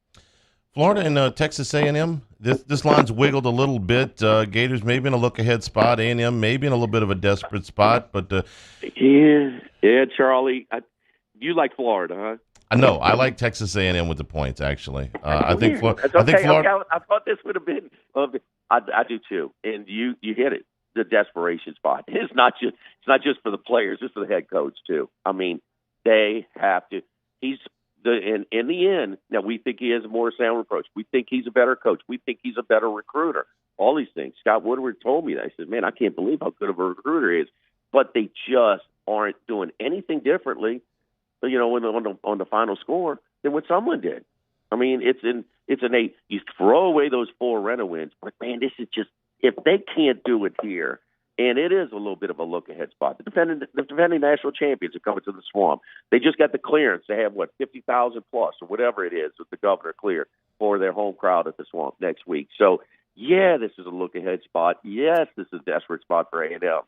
Florida and Texas A&M, this line's wiggled a little bit. Gators maybe in a look-ahead spot. A&M maybe in a little bit of a desperate spot. But yeah, Charlie, you like Florida, huh? No, I like Texas A&M with the points. Actually, I think Florida. Okay. I think Florida. I thought this would have been. I do too, and you hit it. The desperation spot. It's not just for the players. It's for the head coach too. I mean, they have to. In the end. Now we think he has a more sound approach. We think he's a better coach. We think he's a better recruiter. All these things. Scott Woodward told me that. He said, "Man, I can't believe how good of a recruiter he is." But they just aren't doing anything differently. On the final score than what someone did. I mean, you throw away those 4 Rena wins, but man, this is just, if they can't do it here, and it is a little bit of a look ahead spot. The defending national champions are coming to the Swamp. They just got the clearance to have 50,000 plus or whatever it is with the governor clear for their home crowd at the Swamp next week. So yeah, this is a look ahead spot. Yes, this is a desperate spot for A&M.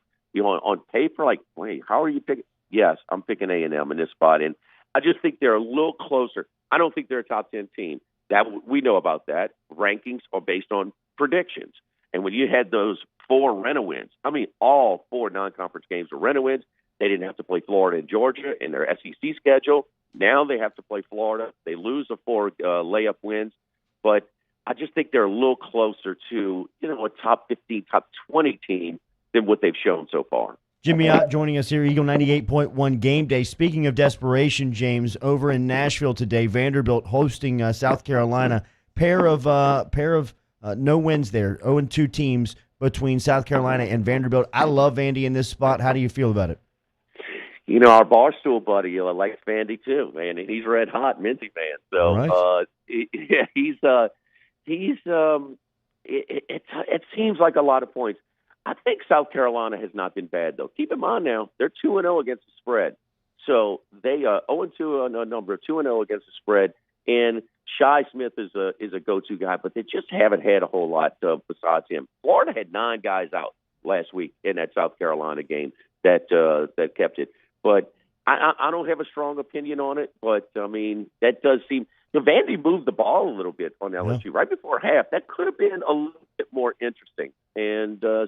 On paper, wait, how are you picking? Yes, I'm picking A&M in this spot, and I just think they're a little closer. I don't think they're a top 10 team. That we know about that. Rankings are based on predictions, and when you had those 4 Rena wins, I mean, all 4 non-conference games were Rena wins. They didn't have to play Florida and Georgia in their SEC schedule. Now they have to play Florida. They lose the 4 layup wins, but I just think they're a little closer to a top 15, top 20 team than what they've shown so far. Jimmy Ott joining us here, Eagle 98.1 Game Day. Speaking of desperation, James, over in Nashville today, Vanderbilt hosting South Carolina. Pair of no wins there, 0-2 teams between South Carolina and Vanderbilt. I love Vandy in this spot. How do you feel about it? Our Barstool buddy likes Vandy too, man, and he's red hot Mincy fan. So right. It seems like a lot of points. I think South Carolina has not been bad, though. Keep in mind now, they're 2-0 against the spread. So they 0-2 on a number, 2-0 against the spread. And Shi Smith is a go-to guy, but they just haven't had a whole lot besides him. Florida had 9 guys out last week in that South Carolina game that kept it. But I don't have a strong opinion on it, but, I mean, that does seem – Vandy moved the ball a little bit on LSU right before half. That could have been a little bit more interesting. And I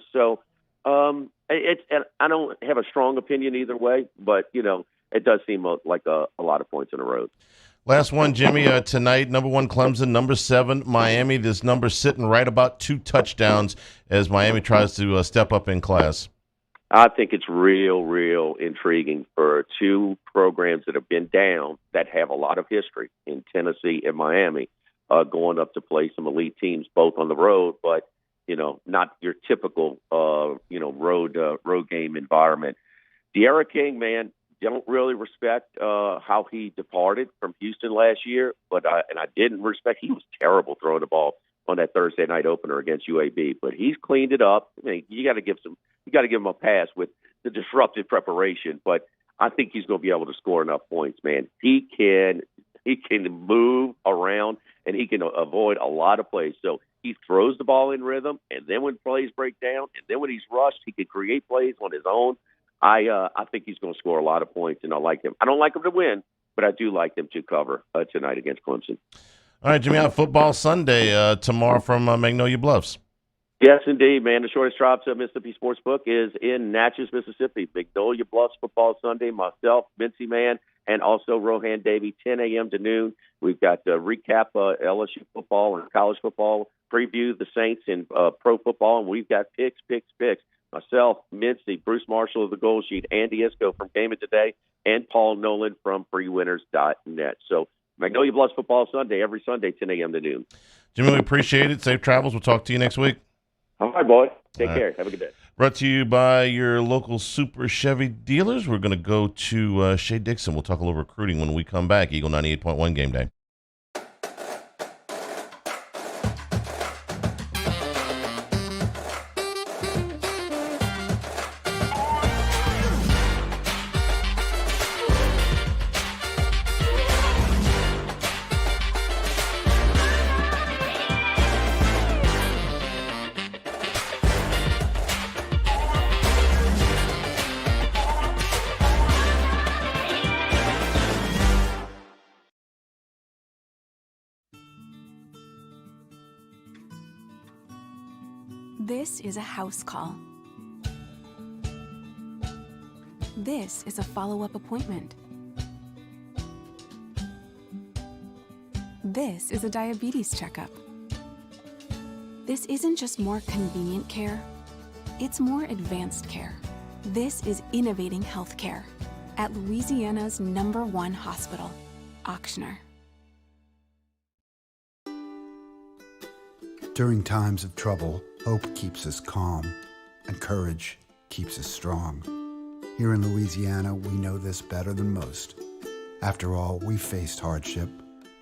don't have a strong opinion either way, but, it does seem like a lot of points in a row. Last one, Jimmy, tonight, number 1 Clemson, number 7 Miami. This number sitting right about 2 touchdowns as Miami tries to step up in class. I think it's real intriguing for 2 programs that have been down that have a lot of history in Tennessee and Miami, going up to play some elite teams, both on the road, but, not your typical, road game environment. De'Ara King, man, don't really respect how he departed from Houston last year, but I didn't respect. He was terrible throwing the ball on that Thursday night opener against UAB, but he's cleaned it up. I mean, you got to give him a pass with the disruptive preparation, but I think he's going to be able to score enough points, man. He can move around and he can avoid a lot of plays. So he throws the ball in rhythm, and then when plays break down, and then when he's rushed, he can create plays on his own. I think he's going to score a lot of points, and I like him. I don't like him to win, but I do like them to cover tonight against Clemson. All right, Jimmy, out football Sunday tomorrow from Magnolia Bluffs. Yes, indeed, man. The shortest drive to Mississippi Sportsbook is in Natchez, Mississippi. Magnolia Bluffs football Sunday. Myself, Mincy Man, and also Rohan Davey, 10 a.m. to noon. We've got recap LSU football and college football, preview the Saints in pro football, and we've got picks. Myself, Mincy, Bruce Marshall of the Gold Sheet, Andy Isco from Gameday Today, and Paul Nolan from freewinners.net. So Magnolia Bluffs football Sunday, every Sunday, 10 a.m. to noon. Jimmy, we appreciate it. Safe travels. We'll talk to you next week. All right, boy. Take care. Have a good day. Brought to you by your local Super Chevy dealers. We're going to go to Shay Dixon. We'll talk a little recruiting when we come back. Eagle 98.1 Game Day. This is a house call. This is a follow-up appointment. This is a diabetes checkup. This isn't just more convenient care, it's more advanced care. This is innovating healthcare at Louisiana's #1 hospital, Ochsner. During times of trouble, hope keeps us calm, and courage keeps us strong. Here in Louisiana, we know this better than most. After all, we faced hardship,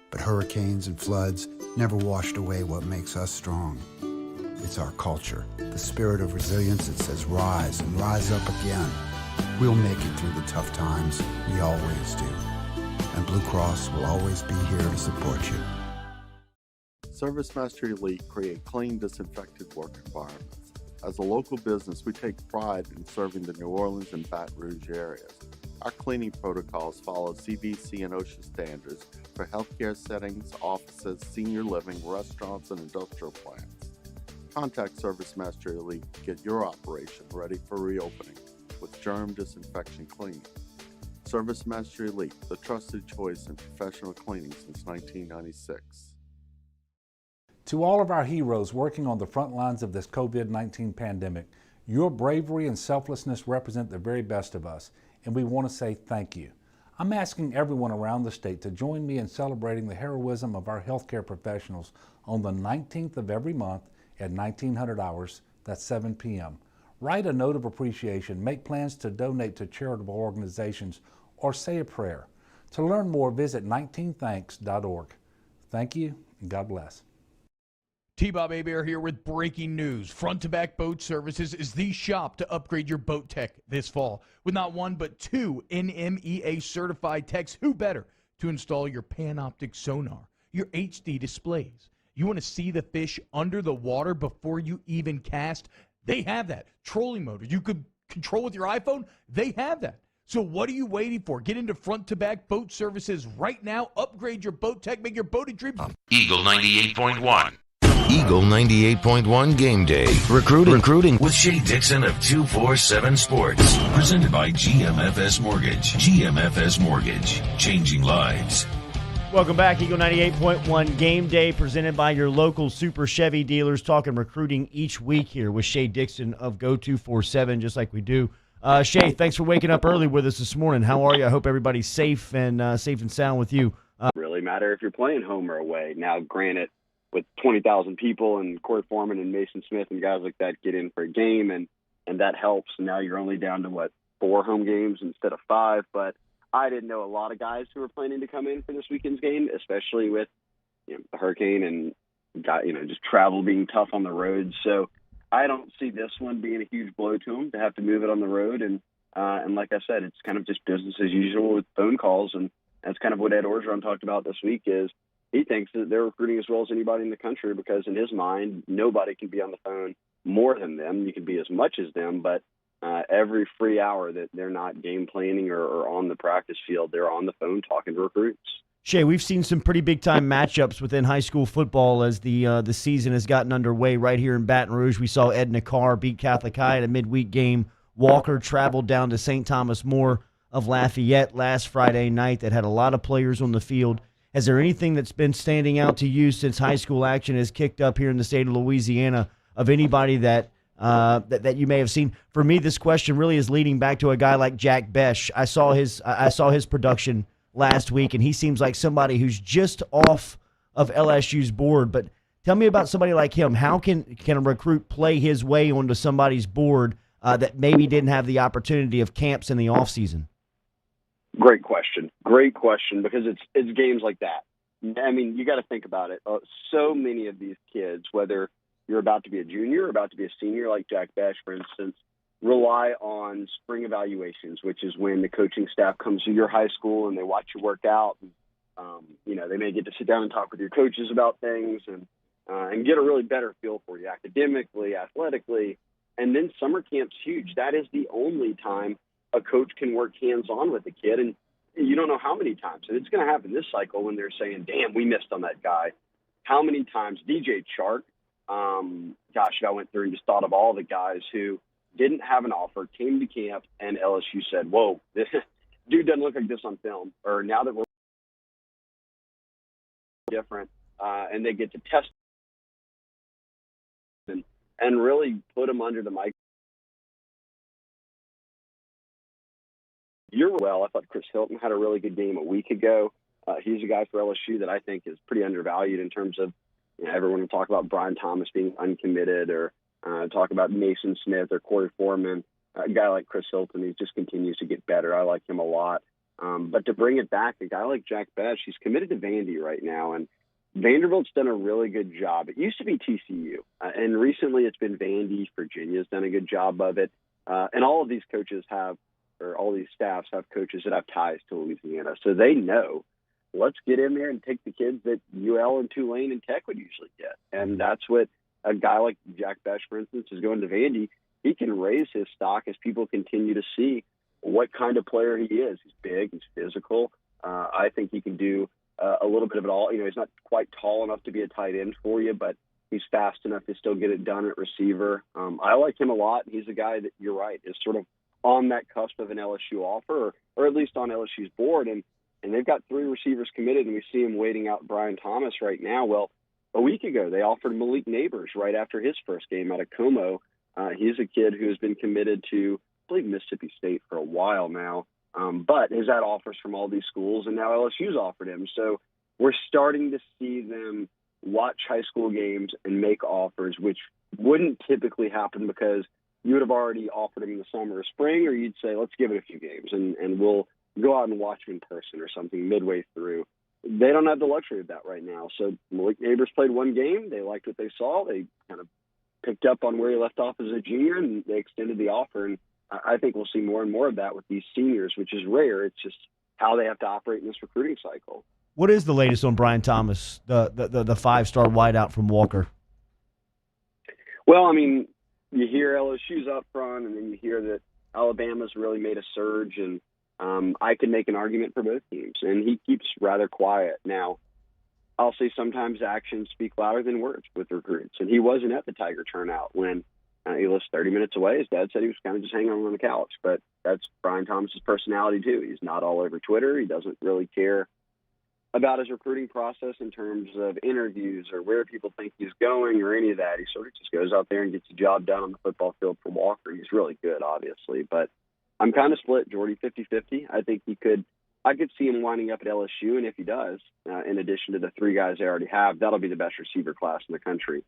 but hurricanes and floods never washed away what makes us strong. It's our culture, the spirit of resilience that says rise and rise up again. We'll make it through the tough times, we always do. And Blue Cross will always be here to support you. ServiceMaster Elite create clean, disinfected work environments. As a local business, we take pride in serving the New Orleans and Baton Rouge areas. Our cleaning protocols follow CDC and OSHA standards for healthcare settings, offices, senior living, restaurants, and industrial plants. Contact ServiceMaster Elite to get your operation ready for reopening with germ disinfection cleaning. ServiceMaster Elite, the trusted choice in professional cleaning since 1996. To all of our heroes working on the front lines of this COVID-19 pandemic, your bravery and selflessness represent the very best of us, and we want to say thank you. I'm asking everyone around the state to join me in celebrating the heroism of our healthcare professionals on the 19th of every month at 1900 hours, that's 7 p.m. Write a note of appreciation, make plans to donate to charitable organizations, or say a prayer. To learn more, visit 19thanks.org. Thank you, and God bless. T-Bob Hebert here with breaking news. Front to Back Boat Services is the shop to upgrade your boat tech this fall. With not one but two NMEA certified techs, who better to install your Panoptic sonar, your HD displays. You want to see the fish under the water before you even cast? They have that. Trolling motor you could control with your iPhone? They have that. So what are you waiting for? Get into Front to Back Boat Services right now. Upgrade your boat tech. Make your boating dreams. Eagle 98.1. Eagle 98.1 Game Day. Recruiting with Shay Dixon of 247 Sports. Presented by GMFS Mortgage. GMFS Mortgage. Changing lives. Welcome back. Eagle 98.1 Game Day, presented by your local Super Chevy dealers. Talking recruiting each week here with Shay Dixon of Go 247, just like we do. Shay, thanks for waking up early with us this morning. How are you? I hope everybody's safe and sound with you. Really matter if you're playing home or away. Now, granted, with 20,000 people and Corey Foreman and Mason Smith and guys like that get in for a game, and that helps. Now you're only down to, 4 home games instead of 5. But I didn't know a lot of guys who were planning to come in for this weekend's game, especially with the hurricane and just travel being tough on the road. So I don't see this one being a huge blow to them to have to move it on the road. And like I said, it's kind of just business as usual with phone calls. And that's kind of what Ed Orgeron talked about this week is he thinks that they're recruiting as well as anybody in the country because in his mind, nobody can be on the phone more than them. You can be as much as them, but every free hour that they're not game planning or on the practice field, they're on the phone talking to recruits. Shay, we've seen some pretty big-time matchups within high school football as the season has gotten underway right here in Baton Rouge. We saw Edna Carr beat Catholic High at a midweek game. Walker traveled down to St. Thomas More of Lafayette last Friday night that had a lot of players on the field. Is there anything that's been standing out to you since high school action has kicked up here in the state of Louisiana of anybody that you may have seen? For me, this question really is leading back to a guy like Jack Besh. I saw his production last week, and he seems like somebody who's just off of LSU's board. But tell me about somebody like him. How can a recruit play his way onto somebody's board that maybe didn't have the opportunity of camps in the offseason? Great question, because it's games like that. I mean, you got to think about it. So many of these kids, whether you're about to be a junior or about to be a senior, like Jack Besh, for instance, rely on spring evaluations, which is when the coaching staff comes to your high school and they watch you work out. And, they may get to sit down and talk with your coaches about things and get a really better feel for you academically, athletically. And then summer camp's huge. That is the only time a coach can work hands-on with a kid. And you don't know how many times. And it's going to happen this cycle when they're saying, damn, we missed on that guy. How many times? DJ Chark, I went through and just thought of all the guys who didn't have an offer, came to camp, and LSU said, whoa, this dude doesn't look like this on film. Or now that we're different, and they get to test and really put them under the mic. I thought Chris Hilton had a really good game a week ago. He's a guy for LSU that I think is pretty undervalued in terms of, everyone will talk about Brian Thomas being uncommitted or talk about Mason Smith or Corey Foreman. A guy like Chris Hilton, he just continues to get better. I like him a lot. But to bring it back, a guy like Jack Besh, he's committed to Vandy right now, and Vanderbilt's done a really good job. It used to be TCU, and recently it's been Vandy. Virginia's done a good job of it. And all of these coaches all these staffs have coaches that have ties to Louisiana. So they know, let's get in there and take the kids that UL and Tulane and Tech would usually get. And that's what a guy like Jack Besh, for instance, is going to Vandy. He can raise his stock as people continue to see what kind of player he is. He's big, he's physical. I think he can do a little bit of it all. He's not quite tall enough to be a tight end for you, but he's fast enough to still get it done at receiver. I like him a lot. He's a guy that, you're right, is sort of on that cusp of an LSU offer, or at least on LSU's board. And they've got 3 receivers committed, and we see him waiting out Brian Thomas right now. Well, a week ago, they offered Malik Neighbors right after his first game out of Como. He's a kid who has been committed to, I believe, Mississippi State for a while now, but has had offers from all these schools, and now LSU's offered him. So we're starting to see them watch high school games and make offers, which wouldn't typically happen because you would have already offered him in the summer or spring, or you'd say, let's give it a few games, and we'll go out and watch him in person or something midway through. They don't have the luxury of that right now. So Malik Neighbors played one game. They liked what they saw. They kind of picked up on where he left off as a junior, and they extended the offer. And I think we'll see more and more of that with these seniors, which is rare. It's just how they have to operate in this recruiting cycle. What is the latest on Brian Thomas, the 5-star wideout from Walker? Well, I mean, you hear LSU's up front, and then you hear that Alabama's really made a surge, and I can make an argument for both teams, and he keeps rather quiet. Now, I'll say sometimes actions speak louder than words with recruits, and he wasn't at the Tiger turnout when he lives 30 minutes away. His dad said he was kind of just hanging on the couch, but that's Brian Thomas's personality too. He's not all over Twitter. He doesn't really care about his recruiting process in terms of interviews or where people think he's going or any of that. He sort of just goes out there and gets the job done on the football field for Walker. He's really good, obviously, but I'm kind of split, Jordy, 50-50. I think I could see him winding up at LSU, and if he does, in addition to the 3 guys they already have, that'll be the best receiver class in the country.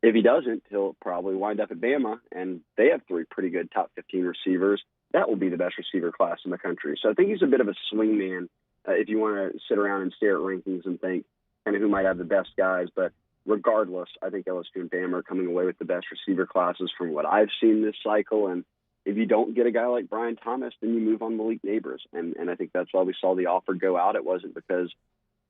If he doesn't, he'll probably wind up at Bama, and they have 3 pretty good top 15 receivers. That will be the best receiver class in the country. So I think he's a bit of a swing man if you want to sit around and stare at rankings and think kind of who might have the best guys. But regardless, I think LSU and Bama are coming away with the best receiver classes from what I've seen this cycle. And if you don't get a guy like Brian Thomas, then you move on Malik Neighbors. And I think that's why we saw the offer go out. It wasn't because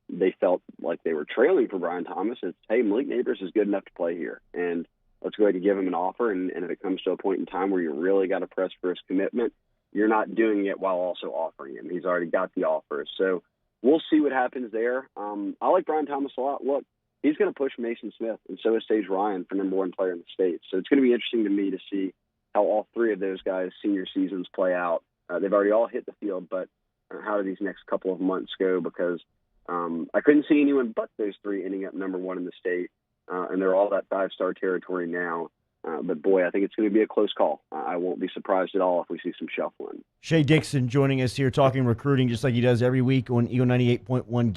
they felt like they were trailing for Brian Thomas. It's, hey, Malik Neighbors is good enough to play here. And let's go ahead and give him an offer. And if it comes to a point in time where you really got to press for his commitment, you're not doing it while also offering him. He's already got the offer. So we'll see what happens there. I like Brian Thomas a lot. Look, he's going to push Mason Smith, and so is Sage Ryan for number one player in the state. So it's going to be interesting to me to see how all three of those guys' senior seasons play out. They've already all hit the field, but how do these next couple of months go? Because I couldn't see anyone but those three ending up number one in the state, and they're all that five-star territory now. But, boy, I think it's going to be a close call. I won't be surprised at all if we see some shuffling. Shea Dixon joining us here talking recruiting just like he does every week on Eagle 98.1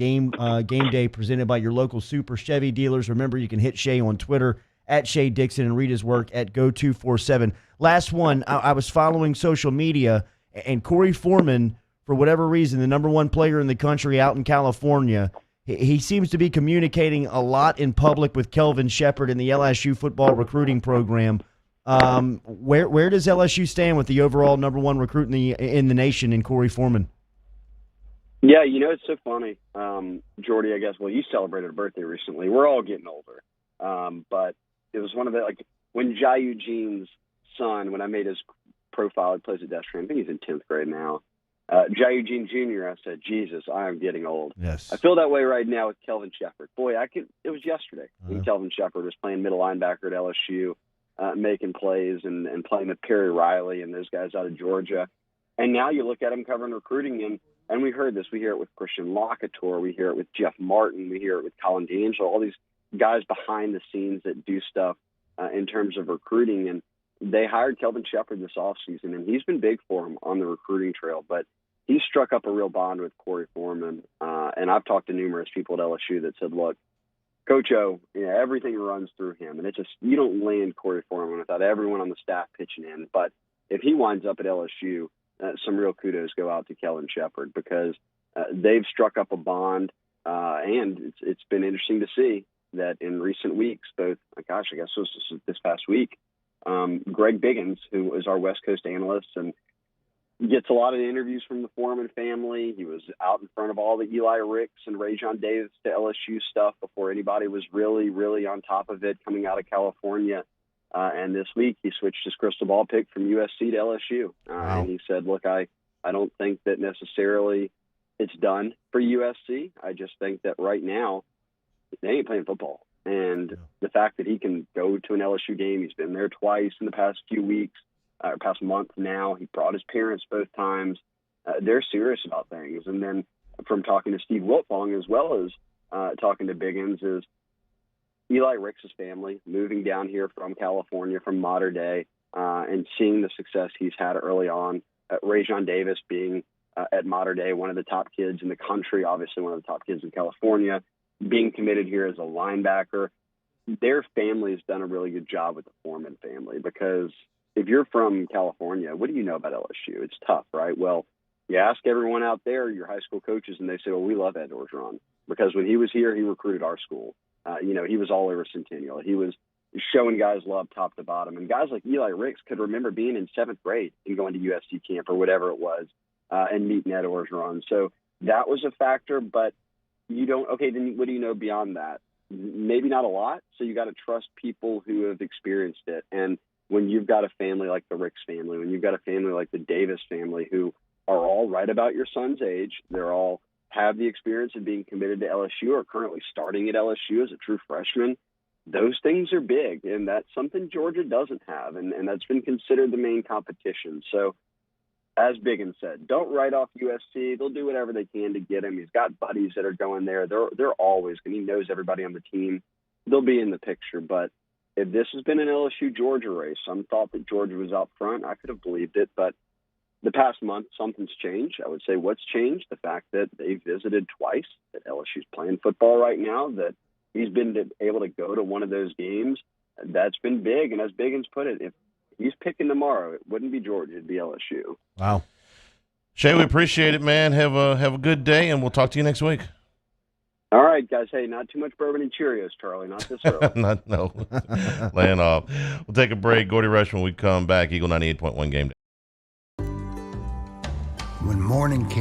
Game Day presented by your local Super Chevy dealers. Remember, you can hit Shea on Twitter at Shea Dixon and read his work at Go247. Last one, I was following social media, and Corey Foreman, for whatever reason, the number one player in the country out in California, he seems to be communicating a lot in public with Kelvin Shepherd in the LSU football recruiting program. Where does LSU stand with the overall number one recruit in the nation in Corey Foreman? Yeah, it's so funny. Jordy, I guess, well, you celebrated a birthday recently. We're all getting older. But it was one of the, when Jai Eugene's son, when I made his profile, he plays at Destrehan. I think he's in 10th grade now. Jai Eugene Jr., I said, Jesus, I am getting old. Yes. I feel that way right now with Kelvin Shepherd. Boy, it was yesterday when Kelvin Shepherd was playing middle linebacker at LSU, making plays and playing with Perry Riley and those guys out of Georgia. And now you look at him covering recruiting, and we heard this. We hear it with Christian Locator. We hear it with Jeff Martin. We hear it with Colin D'Angelo, all these guys behind the scenes that do stuff in terms of recruiting. And they hired Kelvin Shepherd this offseason, and he's been big for him on the recruiting trail. But he struck up a real bond with Corey Foreman. And I've talked to numerous people at LSU that said, look, Coach O, everything runs through him. And you don't land Corey Foreman without everyone on the staff pitching in. But if he winds up at LSU, some real kudos go out to Kelvin Shepherd because they've struck up a bond. And it's been interesting to see that in recent weeks, both, I guess it was this past week, Greg Biggins, who is our West Coast analyst and gets a lot of interviews from the Foreman family. He was out in front of all the Eli Ricks and Rajon Davis to LSU stuff before anybody was really, really on top of it coming out of California. And this week he switched his crystal ball pick from USC to LSU. And he said, look, I don't think that necessarily it's done for USC. I just think that right now they ain't playing football. And the fact that he can go to an LSU game, he's been there twice in the past few weeks, past month now. He brought his parents both times. They're serious about things. And then from talking to Steve Wiltfong as well as talking to Biggins is Eli Ricks' family moving down here from California, from Mater Dei, and seeing the success he's had early on. Rajon Davis being at Mater Dei, one of the top kids in the country, obviously one of the top kids in California, being committed here as a linebacker. Their family has done a really good job with the Foreman family because if you're from California, what do you know about LSU? It's tough, right? Well, you ask everyone out there, your high school coaches, and they say, well, we love Ed Orgeron because when he was here, he recruited our school. He was all over Centennial. He was showing guys love top to bottom. And guys like Eli Ricks could remember being in 7th grade and going to USC camp or whatever it was and meeting Ed Orgeron. So that was a factor, but then what do you know beyond that? Maybe not a lot. So you got to trust people who have experienced it. And when you've got a family like the Ricks family, when you've got a family like the Davis family who are all right about your son's age, they're all have the experience of being committed to LSU or currently starting at LSU as a true freshman, those things are big. And that's something Georgia doesn't have. And that's been considered the main competition. So as Biggins said, don't write off USC. They'll do whatever they can to get him. He's got buddies that are going there. They're always, and he knows everybody on the team. They'll be in the picture. But if this has been an LSU-Georgia race, some thought that Georgia was out front. I could have believed it. But the past month, something's changed. I would say what's changed? The fact that they visited twice, that LSU's playing football right now, that he's been able to go to one of those games. That's been big. And as Biggins put it, if he's picking tomorrow, it wouldn't be Georgia, it'd be LSU. Wow. Shay, we appreciate it, man. Have a good day, and we'll talk to you next week. All right, guys. Hey, not too much bourbon and Cheerios, Charlie. Not this early. No. Laying off. We'll take a break. Gordy Rush when we come back. Eagle 98.1 Game Day. When morning came,